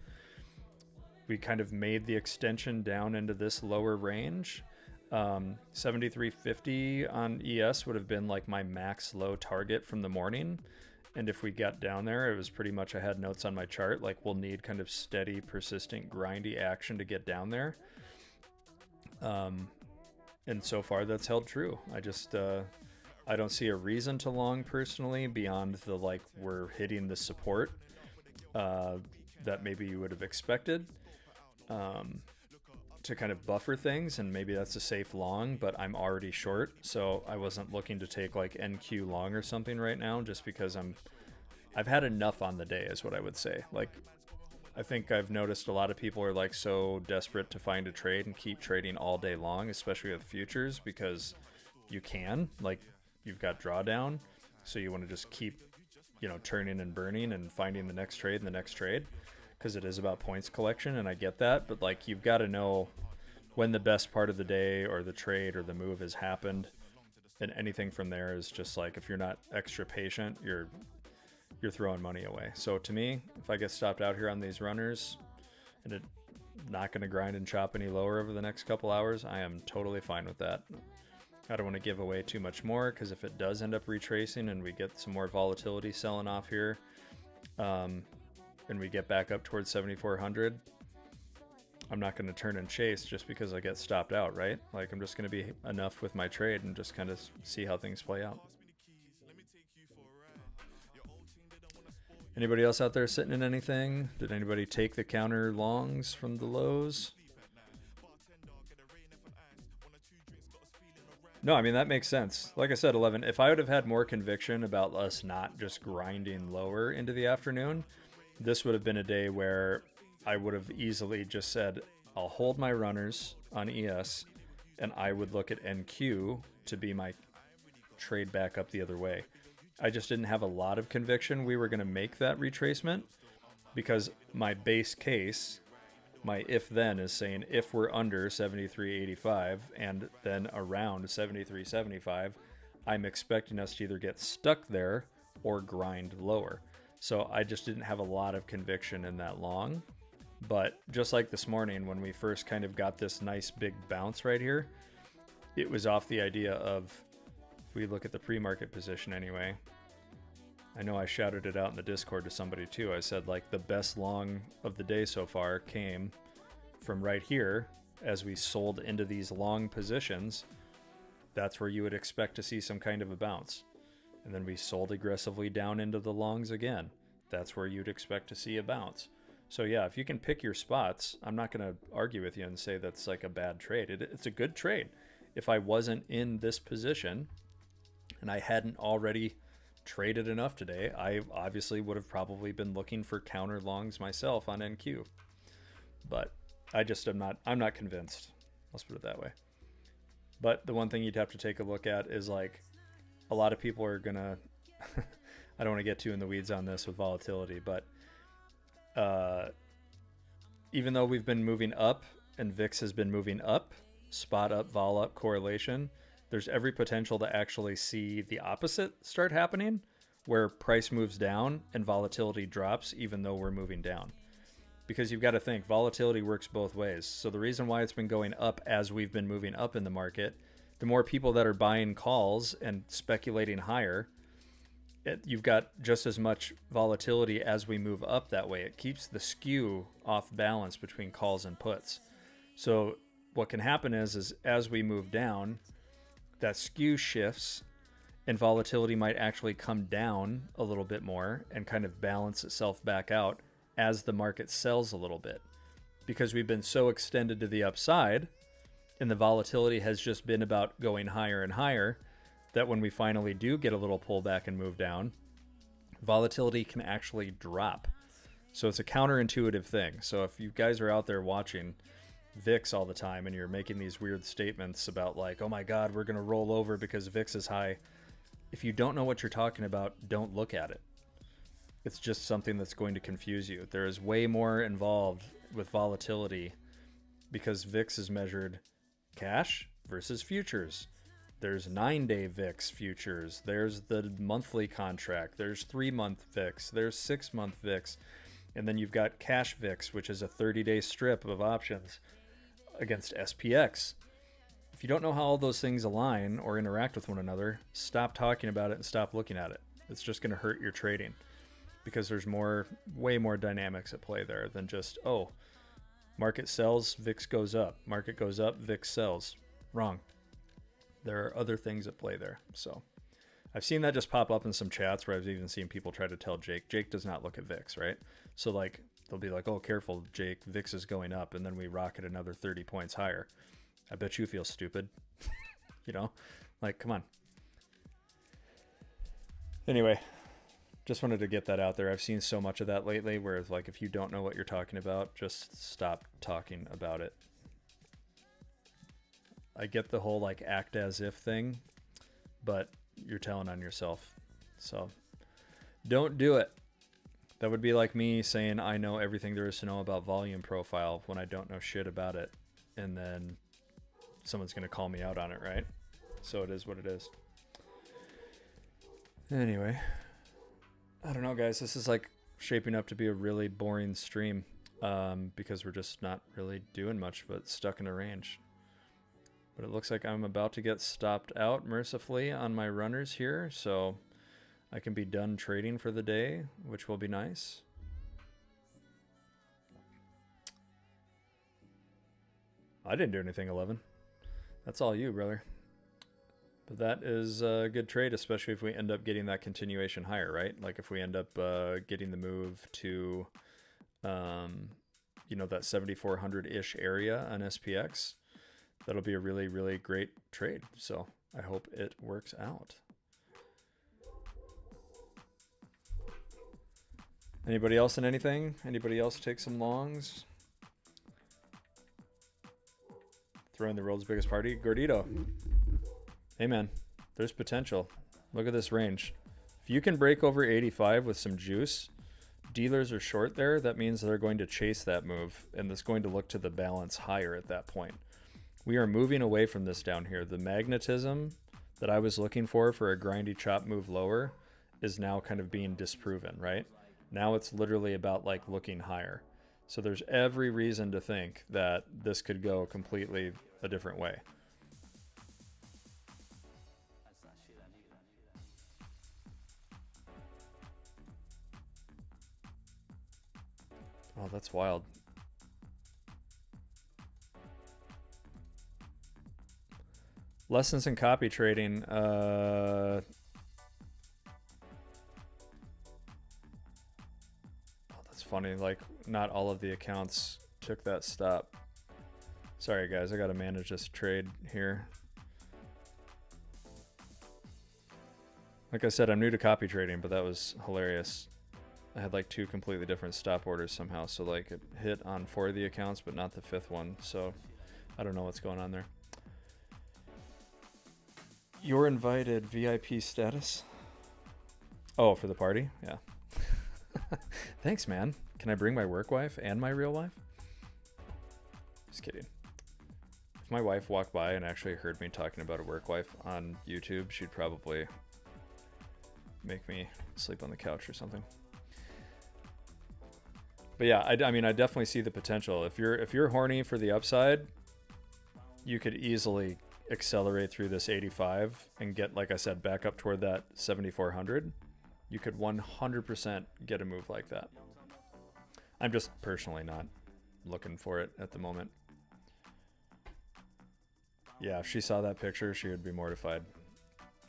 We kind of made the extension down into this lower range. 73.50 on ES would have been like my max low target from the morning. And if we got down there, it was pretty much, I had notes on my chart, like we'll need kind of steady, persistent, grindy action to get down there. And so far that's held true. I just, I don't see a reason to long personally beyond the, like, we're hitting the support that maybe you would have expected to kind of buffer things. And maybe that's a safe long, but I'm already short. So I wasn't looking to take like NQ long or something right now, just because I've had enough on the day is what I would say. Like, I think I've noticed a lot of people are like so desperate to find a trade and keep trading all day long, especially with futures, because you can, like, you've got drawdown. So you want to just keep, turning and burning and finding the next trade and the next trade, because it is about points collection. And I get that, but like, you've got to know when the best part of the day or the trade or the move has happened. And anything from there is just like, if you're not extra patient, you're throwing money away. So to me, if I get stopped out here on these runners and it's not going to grind and chop any lower over the next couple hours, I am totally fine with that. I don't want to give away too much more, because if it does end up retracing and we get some more volatility selling off here, and we get back up towards 7,400, I'm not going to turn and chase just because I get stopped out, right? Like, I'm just going to be enough with my trade and just kind of see how things play out. Anybody else out there sitting in anything? Did anybody take the counter longs from the lows? No, I mean, that makes sense. Like I said, 11, if I would have had more conviction about us not just grinding lower into the afternoon, this would have been a day where I would have easily just said, I'll hold my runners on ES, and I would look at NQ to be my trade back up the other way. I just didn't have a lot of conviction we were going to make that retracement, because my base case, my if then, is saying if we're under 73.85 and then around 73.75, I'm expecting us to either get stuck there or grind lower. So I just didn't have a lot of conviction in that long. But just like this morning, when we first kind of got this nice big bounce right here, it was off the idea of, if we look at the pre-market position anyway, I know I shouted it out in the Discord to somebody too. I said, like, the best long of the day so far came from right here as we sold into these long positions. That's where you would expect to see some kind of a bounce. And then we sold aggressively down into the longs again. That's where you'd expect to see a bounce. So yeah, if you can pick your spots, I'm not going to argue with you and say that's like a bad trade. It's a good trade. If I wasn't in this position and I hadn't already traded enough today, I obviously would have probably been looking for counter longs myself on NQ. But I'm not convinced. Let's put it that way. But the one thing you'd have to take a look at is, like, a lot of people are gonna I don't want to get too in the weeds on this with volatility, but even though we've been moving up and VIX has been moving up, spot up, vol up, correlation, there's every potential to actually see the opposite start happening, where price moves down and volatility drops even though we're moving down. Because you've got to think, volatility works both ways. So the reason why it's been going up as we've been moving up in the market, the more people that are buying calls and speculating higher, you've got just as much volatility as we move up that way. It keeps the skew off balance between calls and puts. So what can happen is as we move down, that skew shifts and volatility might actually come down a little bit more and kind of balance itself back out as the market sells a little bit, because we've been so extended to the upside and the volatility has just been about going higher and higher, that when we finally do get a little pullback and move down, volatility can actually drop. So it's a counterintuitive thing. So if you guys are out there watching VIX all the time and you're making these weird statements about, like, oh my God, we're going to roll over because VIX is high, if you don't know what you're talking about, don't look at it. It's just something that's going to confuse you. There is way more involved with volatility because VIX is measured cash versus futures. There's 9-day VIX futures. There's the monthly contract. There's 3-month VIX. There's 6-month VIX. And then you've got cash VIX, which is a 30-day strip of options against SPX. If you don't know how all those things align or interact with one another, stop talking about it and stop looking at it. It's just going to hurt your trading because there's way more dynamics at play there than just, oh, market sells, VIX goes up. Market goes up, VIX sells. Wrong. There are other things at play there. So I've seen that just pop up in some chats where I've even seen people try to tell Jake does not look at VIX, right? So like they'll be like, oh, careful, Jake, VIX is going up, and then we rocket another 30 points higher. I bet you feel stupid. You know, like, come on. Anyway, just wanted to get that out there. I've seen so much of that lately where it's like, if you don't know what you're talking about, just stop talking about it. I get the whole like act as if thing, but you're telling on yourself. So don't do it. That would be like me saying I know everything there is to know about volume profile when I don't know shit about it. And then someone's going to call me out on it, right? So it is what it is. Anyway, I don't know, guys. This is like shaping up to be a really boring stream because we're just not really doing much but stuck in a range. But it looks like I'm about to get stopped out mercifully on my runners here, so I can be done trading for the day, which will be nice. I didn't do anything, 11. That's all you, brother. But that is a good trade, especially if we end up getting that continuation higher, right? Like if we end up getting the move to, you know, that 7,400-ish area on SPX. That'll be a really, really great trade. So I hope it works out. Anybody else in anything? Anybody else take some longs? Throw in the world's biggest party. Gordito. Hey man, there's potential. Look at this range. If you can break over 85 with some juice, dealers are short there. That means they're going to chase that move, and it's going to look to the balance higher at that point. We are moving away from this down here. The magnetism that I was looking for a grindy chop move lower is now kind of being disproven, right? Now it's literally about like looking higher. So there's every reason to think that this could go completely a different way. Oh, that's wild. Lessons in copy trading. Oh, that's funny. Like, not all of the accounts took that stop. Sorry, guys. I got to manage this trade here. Like I said, I'm new to copy trading, but that was hilarious. I had like 2 completely different stop orders somehow. So like it hit on 4 of the accounts, but not the 5th one. So I don't know what's going on there. You're invited, VIP status. Oh, for the party? Yeah. Thanks, man. Can I bring my work wife and my real wife? Just kidding. If my wife walked by and actually heard me talking about a work wife on YouTube, she'd probably make me sleep on the couch or something. But yeah, I mean, I definitely see the potential. If you're horny for the upside, you could easily accelerate through this 85 and get, like I said, back up toward that 7,400. You could 100% get a move like that. I'm just personally not looking for it at the moment. Yeah, if she saw that picture, she would be mortified.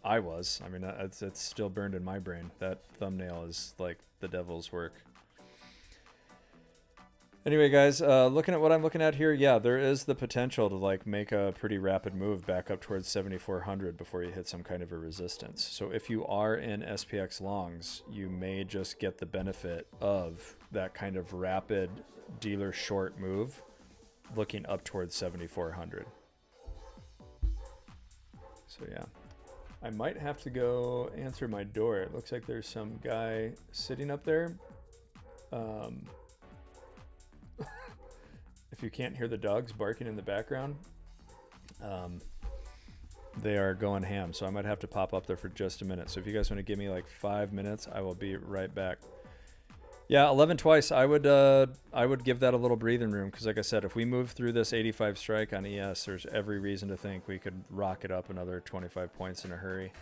I was. I mean, it's still burned in my brain. That thumbnail is like the devil's work. Anyway, guys, looking at what I'm looking at here, yeah, there is the potential to like make a pretty rapid move back up towards 7,400 before you hit some kind of a resistance. So if you are in SPX longs, you may just get the benefit of that kind of rapid dealer short move looking up towards 7,400. So yeah, I might have to go answer my door. It looks like there's some guy sitting up there. If you can't hear the dogs barking in the background, they are going ham. So I might have to pop up there for just a minute. So if you guys want to give me like 5 minutes, I will be right back. Yeah, 11 twice. I would give that a little breathing room because, like I said, if we move through this 85 strike on ES, there's every reason to think we could rock it up another 25 points in a hurry.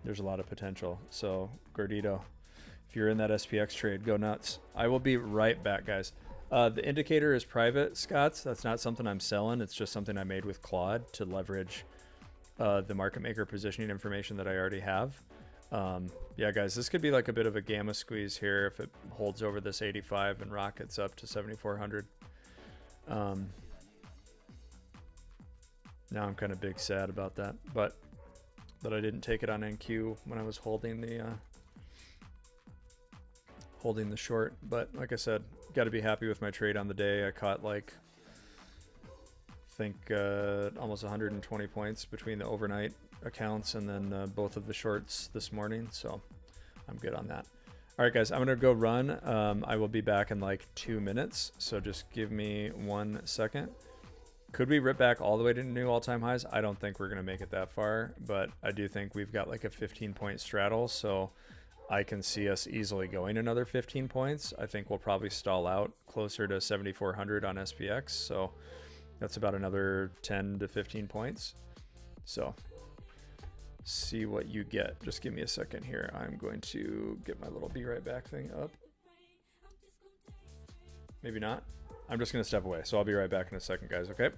There's a lot of potential. So, Gordito, if you're in that SPX trade, go nuts. I will be right back, guys. The indicator is private, Scott's. That's not something I'm selling. It's just something I made with Claude to leverage the market maker positioning information that I already have. Yeah, guys, this could be like a bit of a gamma squeeze here if it holds over this 85 and rockets up to 7,400. Now I'm kind of big sad about that, but that I didn't take it on NQ when I was holding the short. But like I said, got to be happy with my trade on the day. I caught like I think almost 120 points between the overnight accounts and then both of the shorts this morning, so I'm good on that. All right, guys, I'm gonna go run. I will be back in like 2 minutes, so just give me 1 second. Could we rip back all the way to new all-time highs? I don't think we're gonna make it that far, but I do think we've got like a 15-point straddle, so I can see us easily going another 15 points. I think we'll probably stall out closer to 7,400 on SPX, so that's about another 10 to 15 points. So see what you get. Just give me a second here. I'm going to get my little be right back thing up. Maybe not. I'm just going to step away. So I'll be right back in a second, guys. Okay.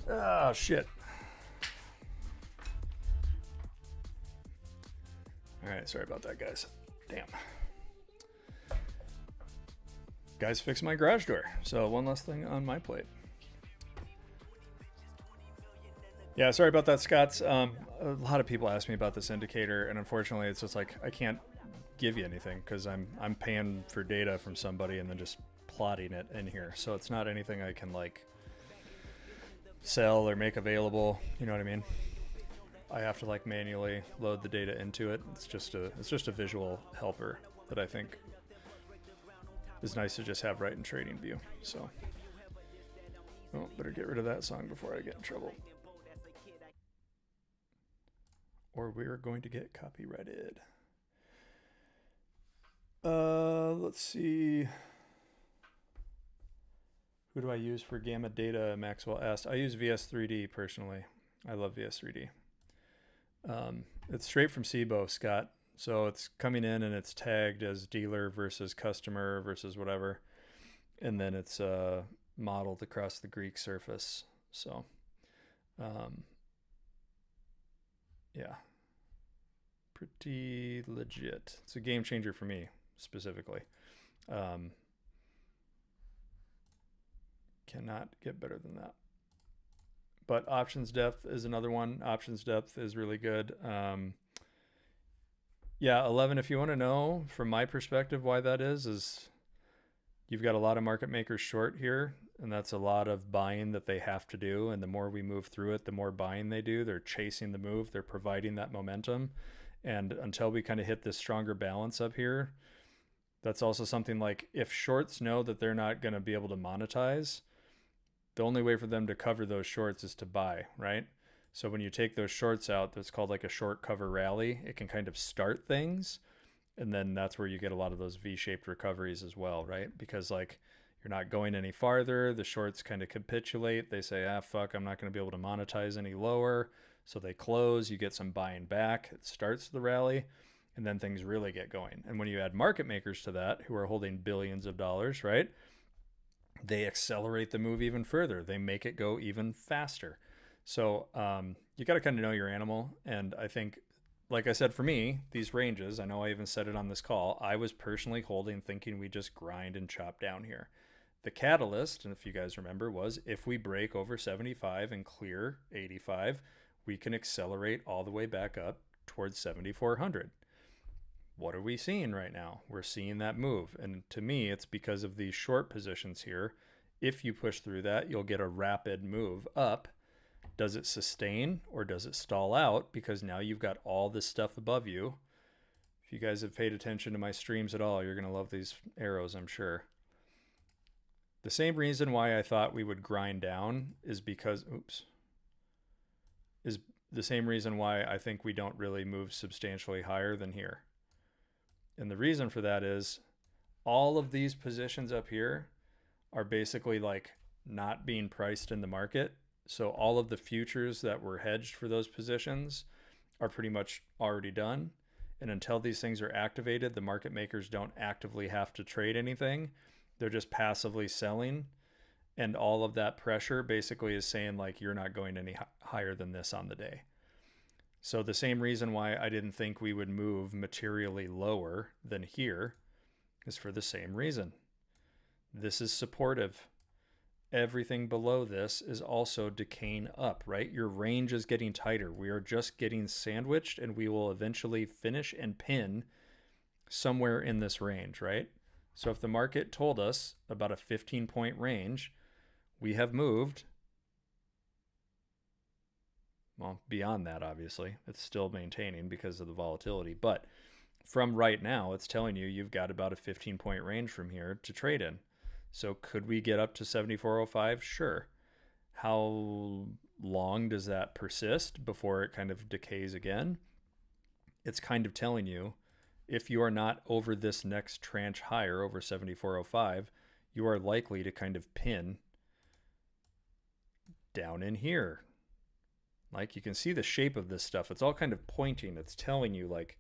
Oh, shit. All right, sorry about that, guys. Damn. Guys, fix my garage door. So one less thing on my plate. Yeah, sorry about that, Scott. A lot of people ask me about this indicator, and unfortunately, it's just like I can't give you anything because I'm paying for data from somebody and then just plotting it in here. So it's not anything I can like sell or make available. You know what I mean? I have to like manually load the data into it. It's just a visual helper that I think is nice to just have right in trading view. So, oh, better get rid of that song before I get in trouble, or we're going to get copyrighted. Let's see. Who do I use for gamma data? Maxwell asked. I use VS3D personally. I love VS3D. It's straight from SIBO, Scott. So it's coming in and it's tagged as dealer versus customer versus whatever. And then it's modeled across the Greek surface. So, yeah, pretty legit. It's a game changer for me specifically. Cannot get better than that. But options depth is another one. Options depth is really good. Yeah, 11, if you want to know from my perspective why that is you've got a lot of market makers short here, and that's a lot of buying that they have to do. And the more we move through it, the more buying they do. They're chasing the move. They're providing that momentum. And until we kind of hit this stronger balance up here, That's also something like if shorts know that they're not going to be able to monetize, the only way for them to cover those shorts is to buy, right? So when you take those shorts out, that's called like a short cover rally. It can kind of start things. And then that's where you get a lot of those V-shaped recoveries as well, right? Because like you're not going any farther. The shorts kind of capitulate. They say, fuck, I'm not going to be able to monetize any lower. So they close. You get some buying back. It starts the rally. And then things really get going. And when you add market makers to that, who are holding billions of dollars, right? They accelerate the move even further. They make it go even faster. So you got to kind of know your animal. And I think, like I said, for me, these ranges, I know I even said it on this call, I was personally holding thinking we just grind and chop down here. The catalyst, and if you guys remember, was if we break over 75 and clear 85, we can accelerate all the way back up towards 7,400. What are we seeing right now? We're seeing that move. And to me, it's because of these short positions here. If you push through that, you'll get a rapid move up. Does it sustain or does it stall out? Because now you've got all this stuff above you. If you guys have paid attention to my streams at all, you're going to love these arrows, I'm sure. The same reason why I thought we would grind down is because, is the same reason why I think we don't really move substantially higher than here. And the reason for that is all of these positions up here are basically like not being priced in the market. So all of the futures that were hedged for those positions are pretty much already done. And until these things are activated, the market makers don't actively have to trade anything. They're just passively selling. And all of that pressure basically is saying like, you're not going any higher than this on the day. So the same reason why I didn't think we would move materially lower than here is for the same reason. This is supportive. Everything below this is also decaying up, right? Your range is getting tighter. We are just getting sandwiched and we will eventually finish and pin somewhere in this range, right? So if the market told us about a 15-point range, we have moved, well, beyond that, obviously. It's still maintaining because of the volatility. But from right now, it's telling you you've got about a 15-point range from here to trade in. So could we get up to 74.05? Sure. How long does that persist before it kind of decays again? It's kind of telling you if you are not over this next tranche higher, over 74.05, you are likely to kind of pin down in here. Like you can see the shape of this stuff. It's all kind of pointing. It's telling you like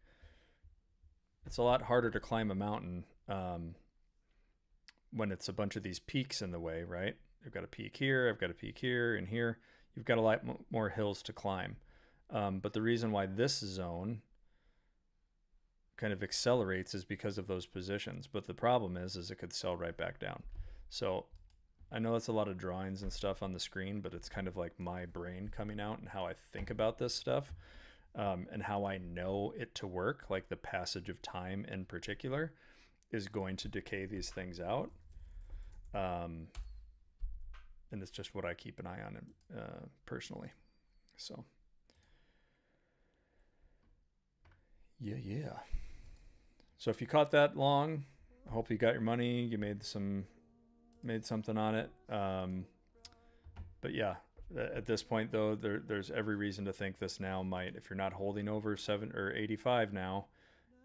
it's a lot harder to climb a mountain when it's a bunch of these peaks in the way, right? I've got a peak here, I've got a peak here and here. You've got a lot more hills to climb. But the reason why this zone kind of accelerates is because of those positions. But the problem is it could sell right back down. So I know that's a lot of drawings and stuff on the screen, but it's kind of like my brain coming out and how I think about this stuff and how I know it to work, like the passage of time in particular is going to decay these things out. And it's just what I keep an eye on personally. So, yeah. So if you caught that long, I hope you got your money. You made something on it. But yeah, at this point though, there's every reason to think this now might, if you're not holding over 7 or 85 now,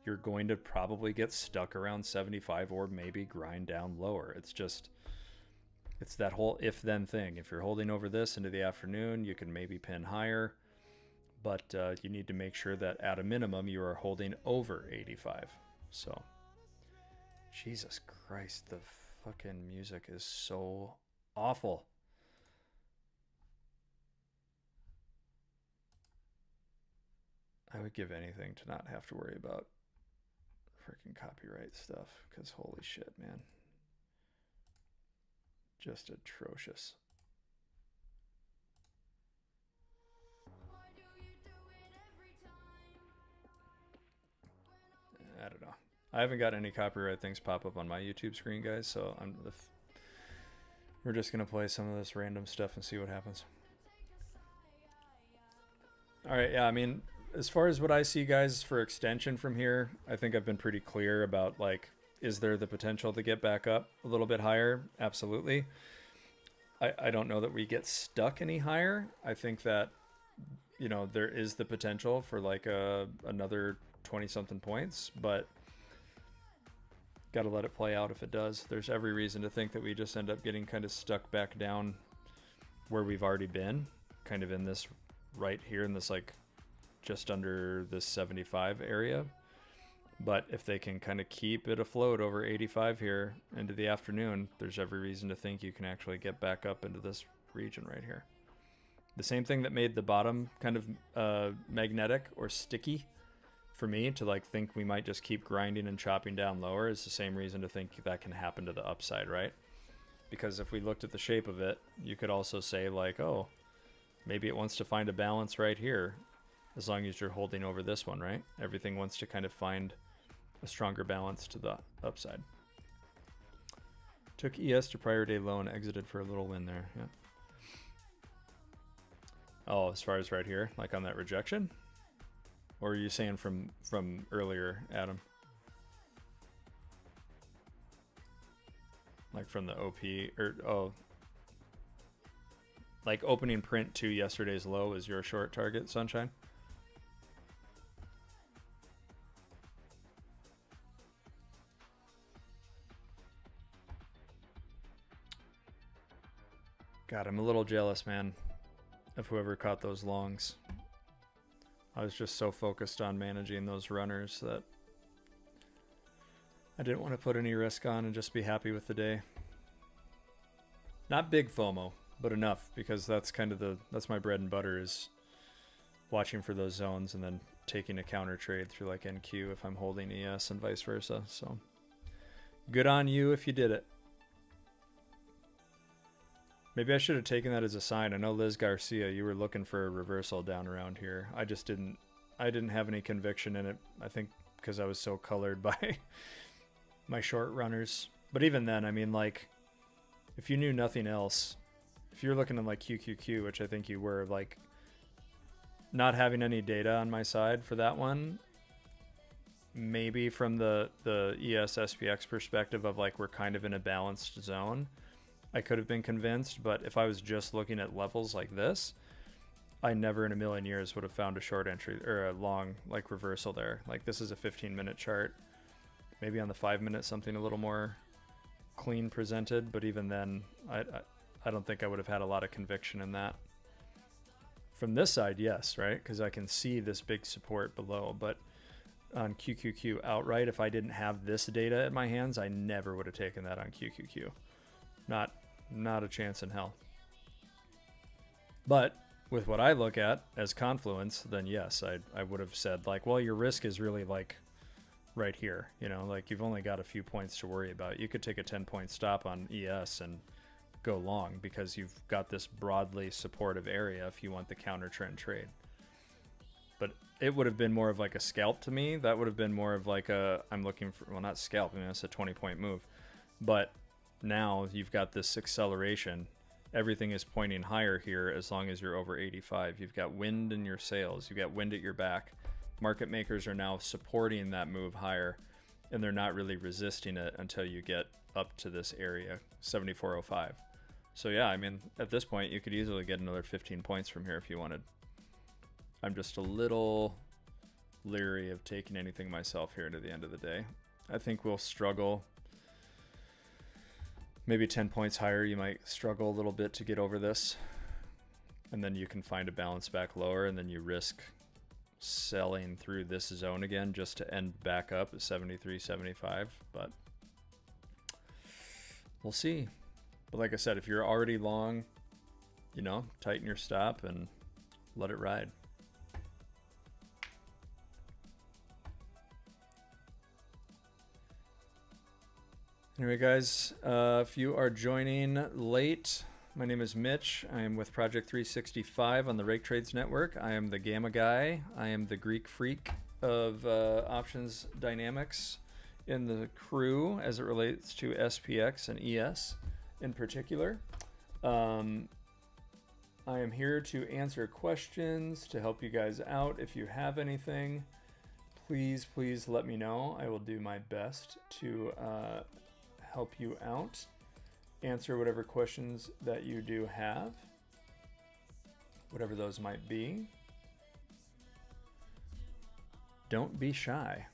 you're going to probably get stuck around 75 or maybe grind down lower. It's that whole if then thing. If you're holding over this into the afternoon, you can maybe pin higher, but you need to make sure that at a minimum you are holding over 85. So Jesus Christ, the fucking music is so awful. I would give anything to not have to worry about freaking copyright stuff, because holy shit, man. Just atrocious. I don't know. I haven't got any copyright things pop up on my YouTube screen, guys, so we're just going to play some of this random stuff and see what happens. All right, yeah, I mean, as far as what I see, guys, for extension from here, I think I've been pretty clear about, like, is there the potential to get back up a little bit higher? Absolutely. I don't know that we get stuck any higher. I think that, you know, there is the potential for like another 20 something points, but got to let it play out if it does. There's every reason to think that we just end up getting kind of stuck back down where we've already been, kind of in this right here in this like just under this 75 area. But if they can kind of keep it afloat over 85 here into the afternoon, there's every reason to think you can actually get back up into this region right here. The same thing that made the bottom kind of magnetic or sticky for me to like think we might just keep grinding and chopping down lower is the same reason to think that can happen to the upside, right? Because if we looked at the shape of it, you could also say like, oh, maybe it wants to find a balance right here as long as you're holding over this one, right? Everything wants to kind of find a stronger balance to the upside. Took ES to prior day low and exited for a little win there. Yeah. Oh, as far as right here, like on that rejection? Or are you saying from earlier, Adam? Like from the OP, or oh, like opening print to yesterday's low is your short target, Sunshine? God, I'm a little jealous, man, of whoever caught those longs. I was just so focused on managing those runners that I didn't want to put any risk on and just be happy with the day. Not big FOMO, but enough, because that's kind of that's my bread and butter, is watching for those zones and then taking a counter trade through like NQ if I'm holding ES and vice versa. So good on you if you did it. Maybe I should have taken that as a sign. I know Liz Garcia, you were looking for a reversal down around here. I didn't have any conviction in it. I think because I was so colored by my short runners. But even then, I mean, like, if you knew nothing else, if you're looking at like QQQ, which I think you were, like, not having any data on my side for that one, maybe from the ES SPX perspective of like we're kind of in a balanced zone, I could have been convinced. But if I was just looking at levels like this, I never in a million years would have found a short entry or a long like reversal there. Like this is a 15-minute chart. Maybe on the 5-minute something a little more clean presented, but even then I don't think I would have had a lot of conviction in that. From this side, yes, right? Because I can see this big support below. But on QQQ outright, if I didn't have this data in my hands, I never would have taken that on QQQ. Not a chance in hell. But with what I look at as confluence, then yes, I would have said like, well, your risk is really like right here, you know, like you've only got a few points to worry about. You could take a 10-point stop on ES and go long because you've got this broadly supportive area if you want the counter trend trade. But it would have been more of like a scalp to me. That would have been more of like I'm looking for, well, not scalp, I mean, it's a 20-point move. But now you've got this acceleration. Everything is pointing higher here as long as you're over 85. You've got wind in your sails. You've got wind at your back. Market makers are now supporting that move higher, and they're not really resisting it until you get up to this area, 74.05. So yeah, I mean, at this point, you could easily get another 15 points from here if you wanted. I'm just a little leery of taking anything myself here to the end of the day. I think we'll struggle. Maybe 10 points higher, you might struggle a little bit to get over this. And then you can find a balance back lower, and then you risk selling through this zone again just to end back up at 73.75. But we'll see. But like I said, if you're already long, you know, tighten your stop and let it ride. Anyway, guys, if you are joining late, my name is Mitch. I am with Project 365 on the Rake Trades Network. I am the Gamma guy. I am the Greek freak of options dynamics in the crew as it relates to SPX and ES in particular. I am here to answer questions, to help you guys out if you have anything. please let me know. I will do my best to help you out, answer whatever questions that you do have, whatever those might be. Don't be shy.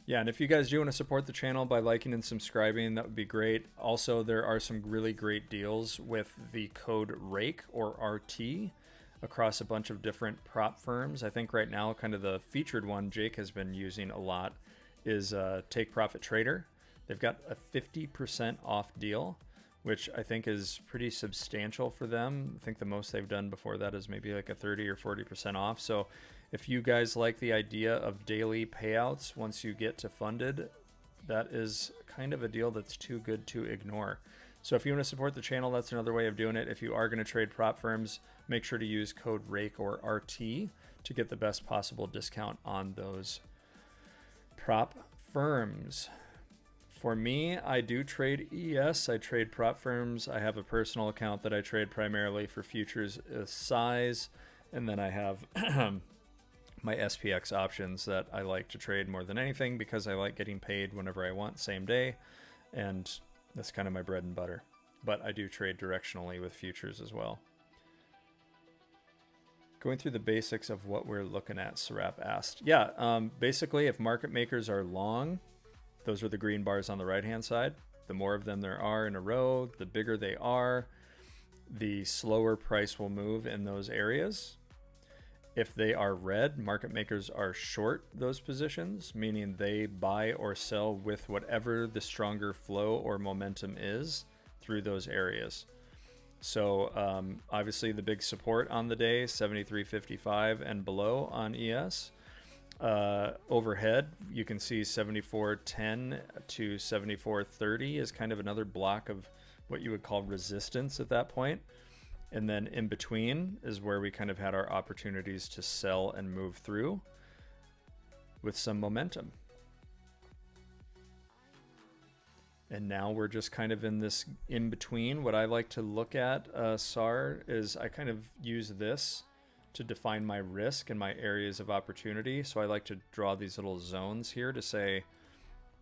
Yeah, and if you guys do want to support the channel by liking and subscribing, that would be great. Also, there are some really great deals with the code RAKE or RT across a bunch of different prop firms. I think right now kind of the featured one Jake has been using a lot is Take Profit Trader. They've got a 50% off deal, which I think is pretty substantial for them. I think the most they've done before that is maybe like a 30 or 40% off. So if you guys like the idea of daily payouts once you get to funded, that is kind of a deal that's too good to ignore. So if you want to support the channel, that's another way of doing it. If you are going to trade prop firms, make sure to use code RAKE or RT to get the best possible discount on those prop firms. For me, I do trade ES. I trade prop firms. I have a personal account that I trade primarily for futures size. And then I have my SPX options that I like to trade more than anything because I like getting paid whenever I want, same day. And that's kind of my bread and butter. But I do trade directionally with futures as well. Going through the basics of what we're looking at, Sarap asked. Yeah, basically if market makers are long, those are the green bars on the right-hand side. The more of them there are in a row, the bigger they are, the slower price will move in those areas. If they are red, market makers are short those positions, meaning they buy or sell with whatever the stronger flow or momentum is through those areas. So obviously the big support on the day, 73.55 and below on ES. Overhead, you can see 74.10 to 74.30 is kind of another block of what you would call resistance at that point. And then in between is where we kind of had our opportunities to sell and move through with some momentum. And now we're just kind of in this in between. What I like to look at, SAR, is I kind of use this to define my risk and my areas of opportunity. So I like to draw these little zones here to say,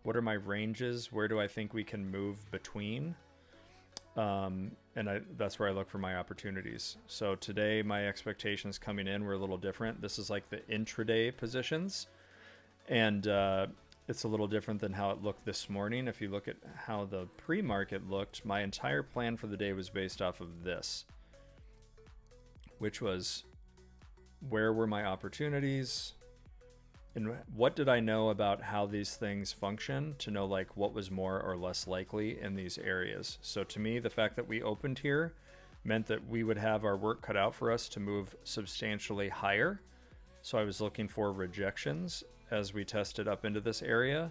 what are my ranges? Where do I think we can move between? That's where I look for my opportunities. So today my expectations coming in were a little different. This is like the intraday positions. And it's a little different than how it looked this morning. If you look at how the pre-market looked, my entire plan for the day was based off of this, which was where were my opportunities and what did I know about how these things function to know like what was more or less likely in these areas. So to me, the fact that we opened here meant that we would have our work cut out for us to move substantially higher. So I was looking for rejections as we tested up into this area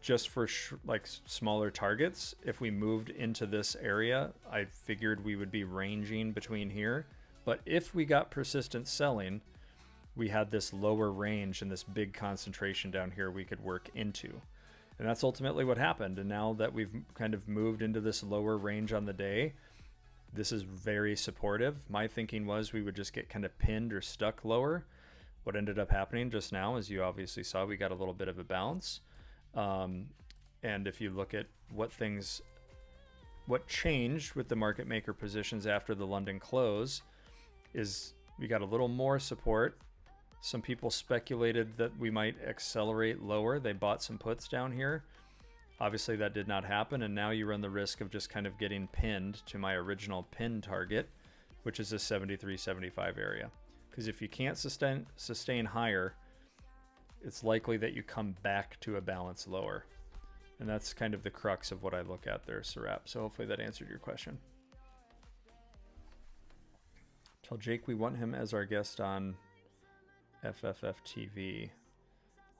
just for like smaller targets. If we moved into this area, I figured we would be ranging between here. But if we got persistent selling, we had this lower range and this big concentration down here we could work into. And that's ultimately what happened. And now that we've kind of moved into this lower range on the day, this is very supportive. My thinking was we would just get kind of pinned or stuck lower. What ended up happening just now, as you obviously saw, we got a little bit of a bounce. And if you look at what changed with the market maker positions after the London close, is we got a little more support. Some people speculated that we might accelerate lower. They bought some puts down here. Obviously that did not happen, and now you run the risk of just kind of getting pinned to my original pin target, which is a 73.75 area. Because if you can't sustain higher, it's likely that you come back to a balance lower. And that's kind of the crux of what I look at there, Sarap. So hopefully that answered your question. Tell Jake we want him as our guest on FFF TV.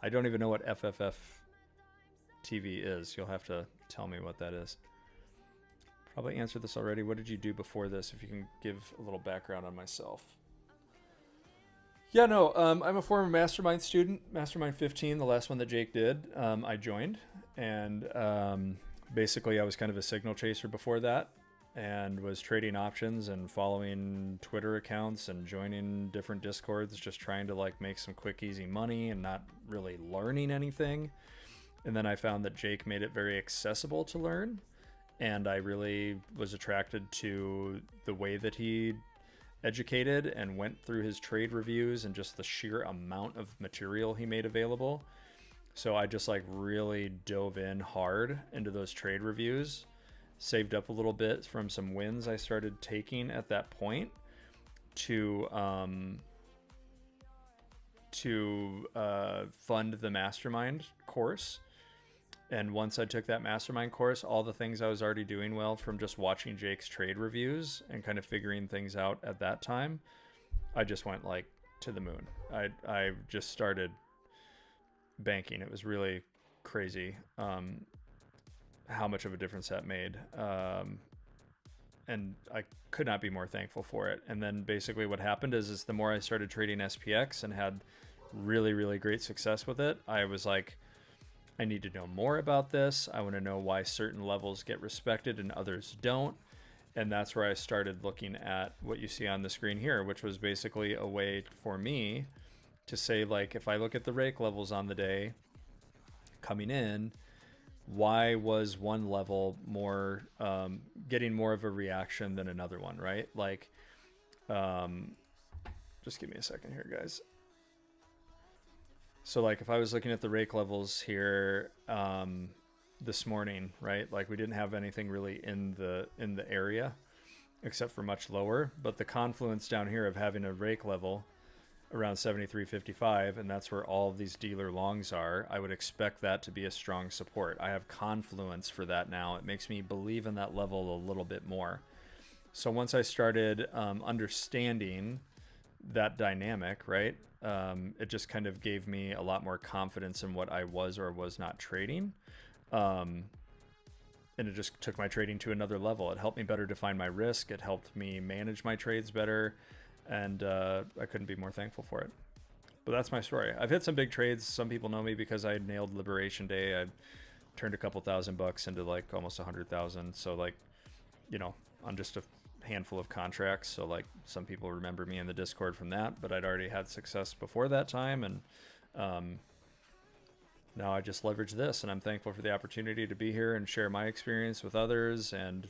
I don't even know what FFF TV is. You'll have to tell me what that is. Probably answered this already. What did you do before this? If you can give a little background on myself. Yeah, no, I'm a former Mastermind student, Mastermind 15, the last one that Jake did. I joined, and basically I was kind of a signal chaser before that. and was trading options and following Twitter accounts and joining different Discords, just trying to like make some quick, easy money and not really learning anything. And then I found that Jake made it very accessible to learn. And I really was attracted to the way that he educated and went through his trade reviews and just the sheer amount of material he made available. So I just like really dove in hard into those trade reviews, saved up a little bit from some wins I started taking at that point to fund the mastermind course. And once I took that mastermind course, all the things I was already doing well from just watching Jake's trade reviews and kind of figuring things out at that time, I just went like to the moon. I just started banking. It was really crazy how much of a difference that made. And I could not be more thankful for it. And then basically what happened is the more I started trading SPX and had really, really great success with it, I was like, I need to know more about this. I want to know why certain levels get respected and others don't. And that's where I started looking at what you see on the screen here, which was basically a way for me to say, like, if I look at the rake levels on the day coming in, why was one level more getting more of a reaction than another one, right? Like, just give me a second here, guys. So like if I was looking at the rake levels here this morning, right? Like we didn't have anything really in the area except for much lower, but the confluence down here of having a rake level around 73.55, and that's where all of these dealer longs are, I would expect that to be a strong support. I have confluence for that now. It makes me believe in that level a little bit more. So once I started understanding that dynamic, right, it just kind of gave me a lot more confidence in what I was or was not trading. And it just took my trading to another level. It helped me better define my risk. It helped me manage my trades better. And I couldn't be more thankful for it. But that's my story. I've hit some big trades. Some people know me because I nailed Liberation Day. I turned a couple $1,000 into like almost 100,000. So like, you know, on just a handful of contracts. So like some people remember me in the Discord from that, but I'd already had success before that time. And now I just leverage this, and I'm thankful for the opportunity to be here and share my experience with others. And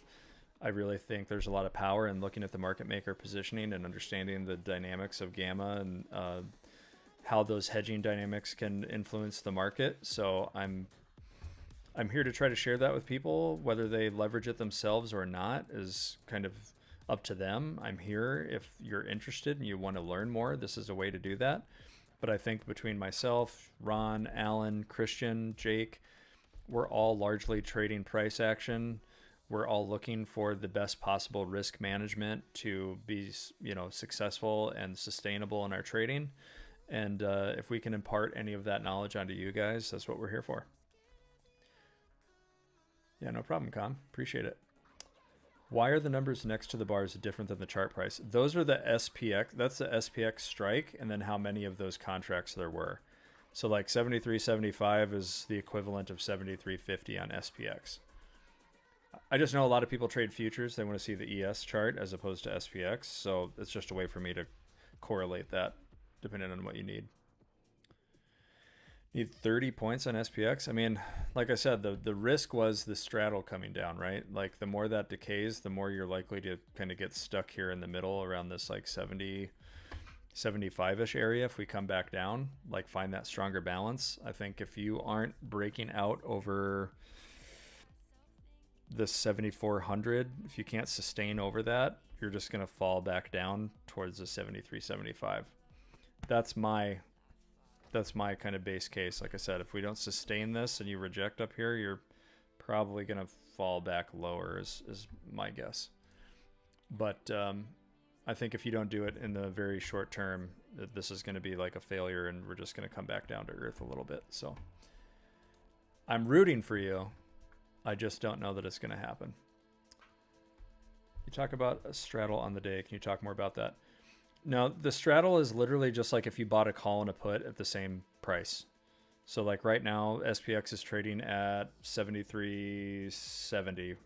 I really think there's a lot of power in looking at the market maker positioning and understanding the dynamics of gamma and how those hedging dynamics can influence the market. So I'm here to try to share that with people. Whether they leverage it themselves or not is kind of up to them. I'm here if you're interested and you want to learn more. This is a way to do that. But I think between myself, Ron, Alan, Christian, Jake, we're all largely trading price action. We're all looking for the best possible risk management to be, you know, successful and sustainable in our trading. And if we can impart any of that knowledge onto you guys, that's what we're here for. Yeah, no problem, Com. Appreciate it. Why are the numbers next to the bars different than the chart price? Those are the SPX. That's the SPX strike, and then how many of those contracts there were. So like 73.75 is the equivalent of 73.50 on SPX. I just know a lot of people trade futures. They want to see the ES chart as opposed to SPX. So it's just a way for me to correlate that depending on what you need. Need 30 points on SPX. I mean, like I said, the risk was the straddle coming down, right? Like the more that decays, the more you're likely to kind of get stuck here in the middle around this like 70, 75-ish area. If we come back down, like find that stronger balance. I think if you aren't breaking out over the 7,400, if you can't sustain over that, you're just going to fall back down towards the 73.75. That's my kind of base case. Like I said, if we don't sustain this and you reject up here, you're probably going to fall back lower is my guess. But I think if you don't do it in the very short term, this is going to be like a failure and we're just going to come back down to earth a little bit. So I'm rooting for you. I just don't know that it's going to happen. You talk about a straddle on the day. Can you talk more about that? No, the straddle is literally just like if you bought a call and a put at the same price. So like right now, SPX is trading at 73.70.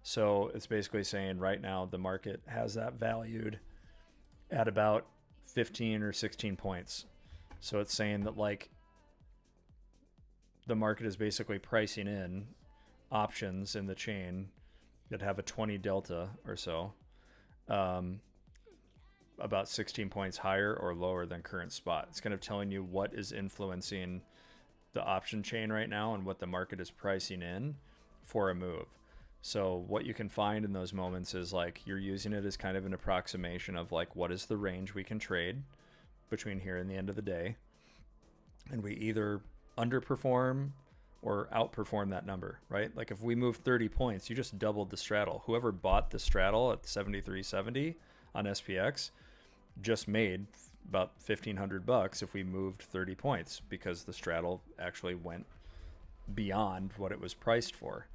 So it's basically saying right now the market has that valued at about 15 or 16 points. So it's saying that like the market is basically pricing in options in the chain that have a 20 delta or so, about 16 points higher or lower than current spot. It's kind of telling you what is influencing the option chain right now and what the market is pricing in for a move. So what you can find in those moments is like you're using it as kind of an approximation of like what is the range we can trade between here and the end of the day. And we either underperform or outperform that number, right? Like if we move 30 points, you just doubled the straddle. Whoever bought the straddle at 73.70 on SPX just made about $1,500 if we moved 30 points because the straddle actually went beyond what it was priced for.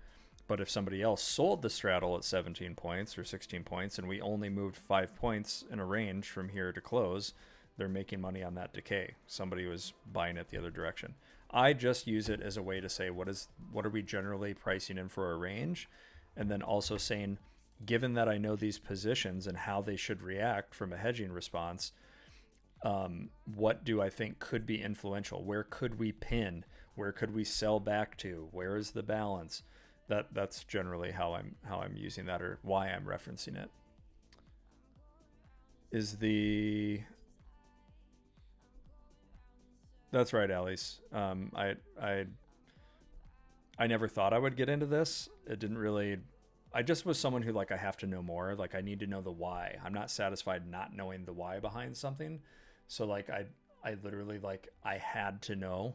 But if somebody else sold the straddle at 17 points or 16 points and we only moved 5 points in a range from here to close, they're making money on that decay. Somebody was buying it the other direction. I just use it as a way to say what are we generally pricing in for a range, and then also saying, given that I know these positions and how they should react from a hedging response, what do I think could be influential? Where could we pin? Where could we sell back to? Where is the balance? That's generally how I'm using that, or why I'm referencing it. That's right, Alice. I never thought I would get into this. It didn't really. I just was someone who like I have to know more. Like I need to know the why. I'm not satisfied not knowing the why behind something. So like I literally like I had to know,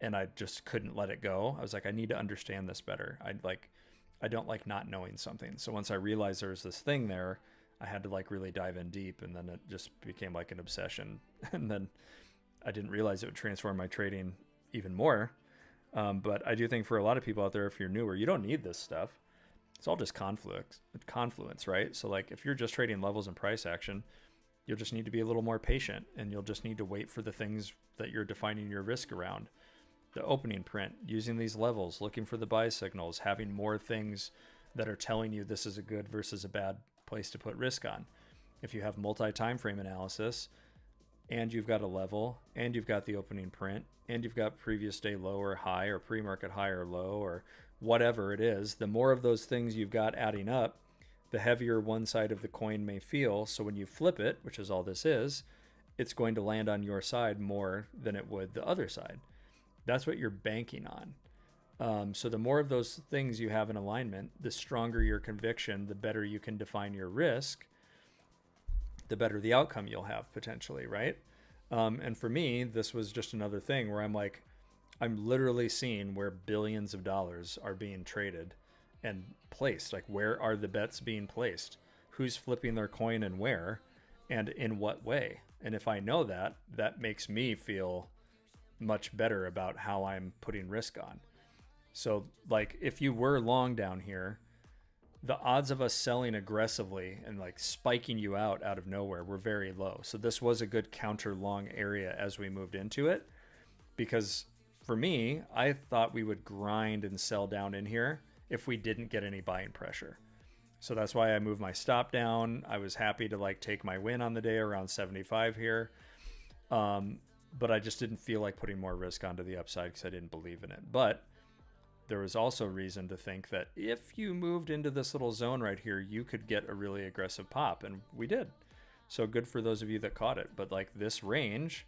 and I just couldn't let it go. I was like I need to understand this better. I don't like not knowing something. So once I realized there was this thing there, I had to like really dive in deep, and then it just became like an obsession. And then I didn't realize it would transform my trading even more. But I do think for a lot of people out there, if you're newer, you don't need this stuff. It's all just confluence, right? So like if you're just trading levels and price action, you'll just need to be a little more patient, and you'll just need to wait for the things that you're defining your risk around. The opening print, using these levels, looking for the buy signals, having more things that are telling you this is a good versus a bad place to put risk on. If you have multi-time frame analysis, and you've got a level, and you've got the opening print, and you've got previous day low or high, or pre-market high or low, or whatever it is, the more of those things you've got adding up, the heavier one side of the coin may feel. So when you flip it, which is all this is, it's going to land on your side more than it would the other side. That's what you're banking on. So the more of those things you have in alignment, the stronger your conviction, the better you can define your risk, the better the outcome you'll have potentially, right? And for me, this was just another thing where I'm like, I'm literally seeing where billions of dollars are being traded and placed. Like, where are the bets being placed? Who's flipping their coin and where, and in what way? And if I know that, that makes me feel much better about how I'm putting risk on. So like if you were long down here, the odds of us selling aggressively and like spiking you out of nowhere were very low. So this was a good counter long area as we moved into it, because for me, I thought we would grind and sell down in here if we didn't get any buying pressure. So that's why I moved my stop down. I was happy to like take my win on the day around 75 here. But I just didn't feel like putting more risk onto the upside because I didn't believe in it. But there was also reason to think that if you moved into this little zone right here, you could get a really aggressive pop, and we did. So good for those of you that caught it. But like this range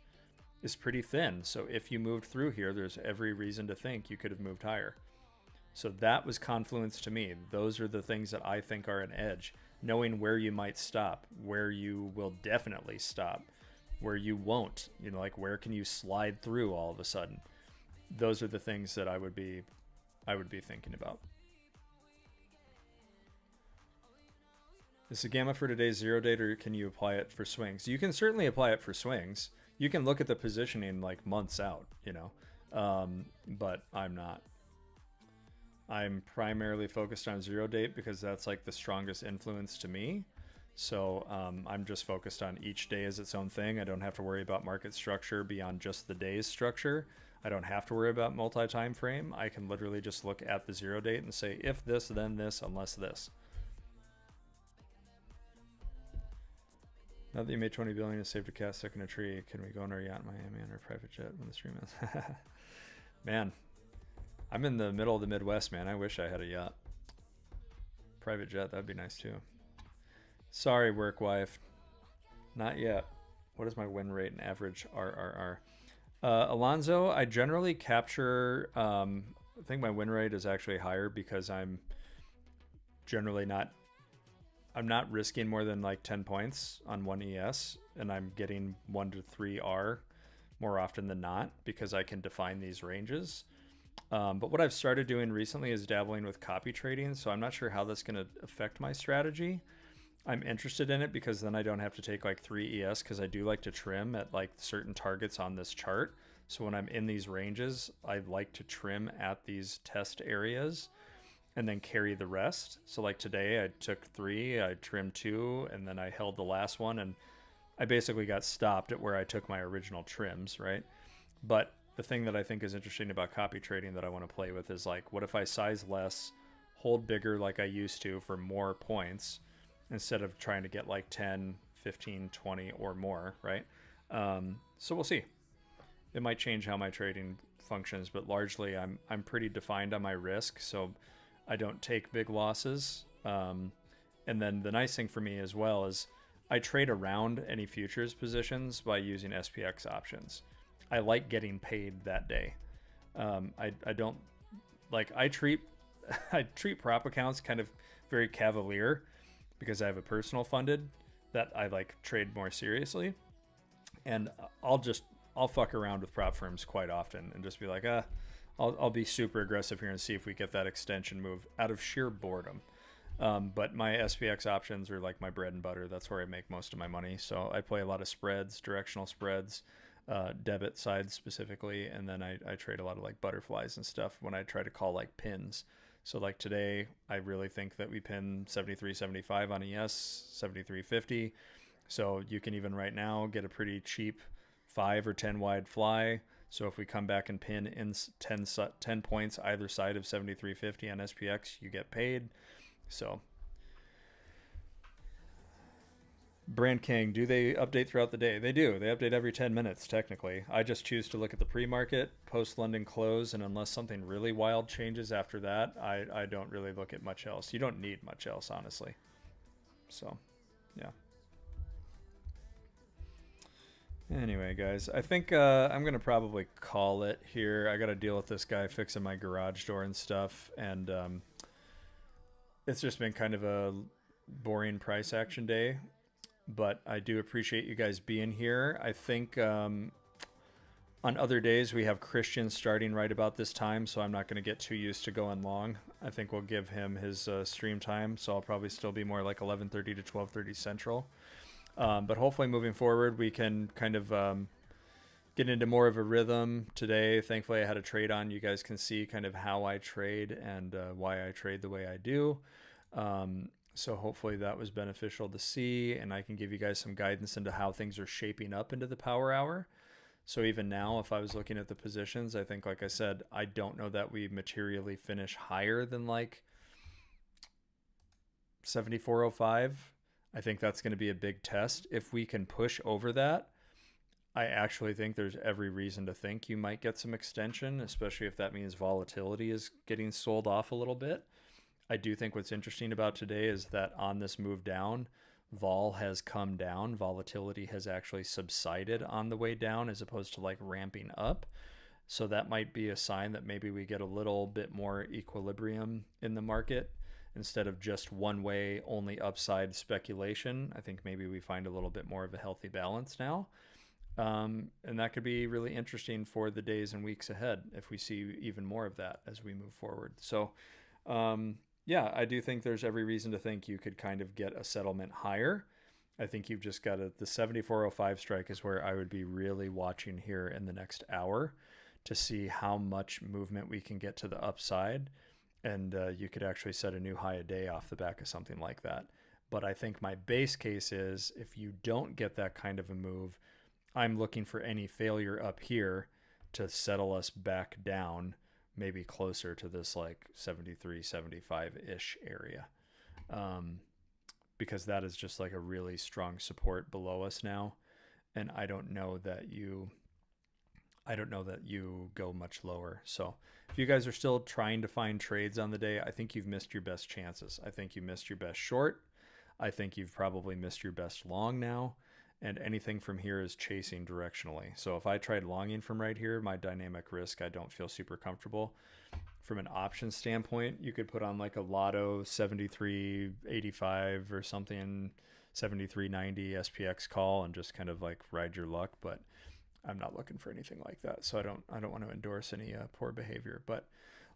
is pretty thin. So if you moved through here, there's every reason to think you could have moved higher. So that was confluence to me. Those are the things that I think are an edge. Knowing where you might stop, where you will definitely stop, where you won't, you know, like where can you slide through all of a sudden. Those are the things that I would be thinking about. Is the gamma for today's 0 date, or can you apply it for swings? You can certainly apply it for swings. You can look at the positioning like months out, you know, but I'm not. I'm primarily focused on 0 date because that's like the strongest influence to me. So I'm just focused on each day as its own thing. I don't have to worry about market structure beyond just the day's structure. I don't have to worry about multi-time frame. I can literally just look at the 0 date and say, if this, then this, unless this. Now that you made 20 billion and saved a cat stuck in a tree, can we go on our yacht in Miami on our private jet when the stream is? Man, I'm in the middle of the Midwest, man. I wish I had a yacht. Private jet, that'd be nice too. Sorry, work wife. Not yet. What is my win rate and average RRR? Alonzo, I generally capture, I think my win rate is actually higher because I'm generally not, I'm not risking more than like 10 points on one ES, and I'm getting 1 to 3 R more often than not because I can define these ranges. But what I've started doing recently is dabbling with copy trading, so I'm not sure how that's going to affect my strategy. I'm interested in it because then I don't have to take like 3 ES, because I do like to trim at like certain targets on this chart. So when I'm in these ranges, I like to trim at these test areas and then carry the rest. So like today I took 3, I trimmed 2, and then I held the last one, and I basically got stopped at where I took my original trims, right? But the thing that I think is interesting about copy trading that I want to play with is like, what if I size less, hold bigger like I used to for more points, instead of trying to get like 10, 15, 20 or more, right? So we'll see. It might change how my trading functions, but largely I'm pretty defined on my risk, so I don't take big losses. And then the nice thing for me as well is I trade around any futures positions by using SPX options. I like getting paid that day. I don't like, I treat prop accounts kind of very cavalier because I have a personal funded that I like trade more seriously. And I'll fuck around with prop firms quite often and just be like, I'll be super aggressive here and see if we get that extension move out of sheer boredom. But my SPX options are like my bread and butter. That's where I make most of my money. So I play a lot of spreads, directional spreads, debit side specifically. And then I trade a lot of like butterflies and stuff when I try to call like pins. So like today, I really think that we pin 73.75 on ES, 73.50. So you can even right now get a pretty cheap 5 or 10 wide fly. So if we come back and pin in 10 points either side of 73.50 on SPX, you get paid. So Brand King, do they update throughout the day? They do. They update every 10 minutes, technically. I just choose to look at the pre-market, post-London close, and unless something really wild changes after that, I don't really look at much else. You don't need much else, honestly. So, yeah. Anyway, guys, I think I'm going to probably call it here. I got to deal with this guy fixing my garage door and stuff, and it's just been kind of a boring price action day. But I do appreciate you guys being here. I think on other days we have Christian starting right about this time, so I'm not going to get too used to going long. I think we'll give him his stream time, so I'll probably still be more like 11:30 to 12:30 Central. But hopefully moving forward, we can kind of get into more of a rhythm today. Thankfully, I had a trade on. You guys can see kind of how I trade and why I trade the way I do. So hopefully that was beneficial to see, and I can give you guys some guidance into how things are shaping up into the power hour. So even now, if I was looking at the positions, I think, like I said, I don't know that we materially finish higher than like 74.05. I think that's going to be a big test. If we can push over that, I actually think there's every reason to think you might get some extension, especially if that means volatility is getting sold off a little bit. I do think what's interesting about today is that on this move down, vol has come down. Volatility has actually subsided on the way down as opposed to like ramping up. So that might be a sign that maybe we get a little bit more equilibrium in the market instead of just one way, only upside speculation. I think maybe we find a little bit more of a healthy balance now. And that could be really interesting for the days and weeks ahead if we see even more of that as we move forward. So, yeah, I do think there's every reason to think you could kind of get a settlement higher. I think you've just got the 74.05 strike is where I would be really watching here in the next hour to see how much movement we can get to the upside. And you could actually set a new high a day off the back of something like that. But I think my base case is if you don't get that kind of a move, I'm looking for any failure up here to settle us back down, maybe closer to this like 73, 75-ish area. Because that is just like a really strong support below us now. And I don't know that you go much lower. So if you guys are still trying to find trades on the day, I think you've missed your best chances. I think you missed your best short. I think you've probably missed your best long now. And anything from here is chasing directionally. So if I tried longing from right here, my dynamic risk, I don't feel super comfortable. From an option standpoint, you could put on like a lotto 73.85 or something, 73.90 SPX call and just kind of like ride your luck. But I'm not looking for anything like that. So I don't want to endorse any poor behavior. But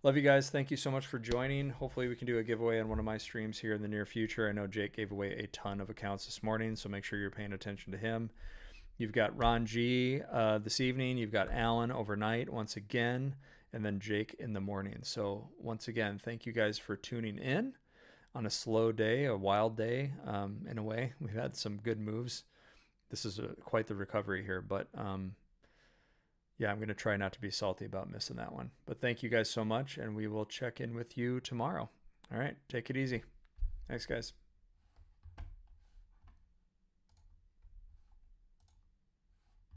love you guys. Thank you so much for joining. Hopefully we can do a giveaway on one of my streams here in the near future. I know Jake gave away a ton of accounts this morning, so make sure you're paying attention to him. You've got Ron G this evening. You've got Alan overnight once again, and then Jake in the morning. So once again, thank you guys for tuning in on a slow day, a wild day in a way. We've had some good moves. This is quite the recovery here, but yeah, I'm going to try not to be salty about missing that one. But thank you guys so much, and we will check in with you tomorrow. All right, take it easy. Thanks, guys.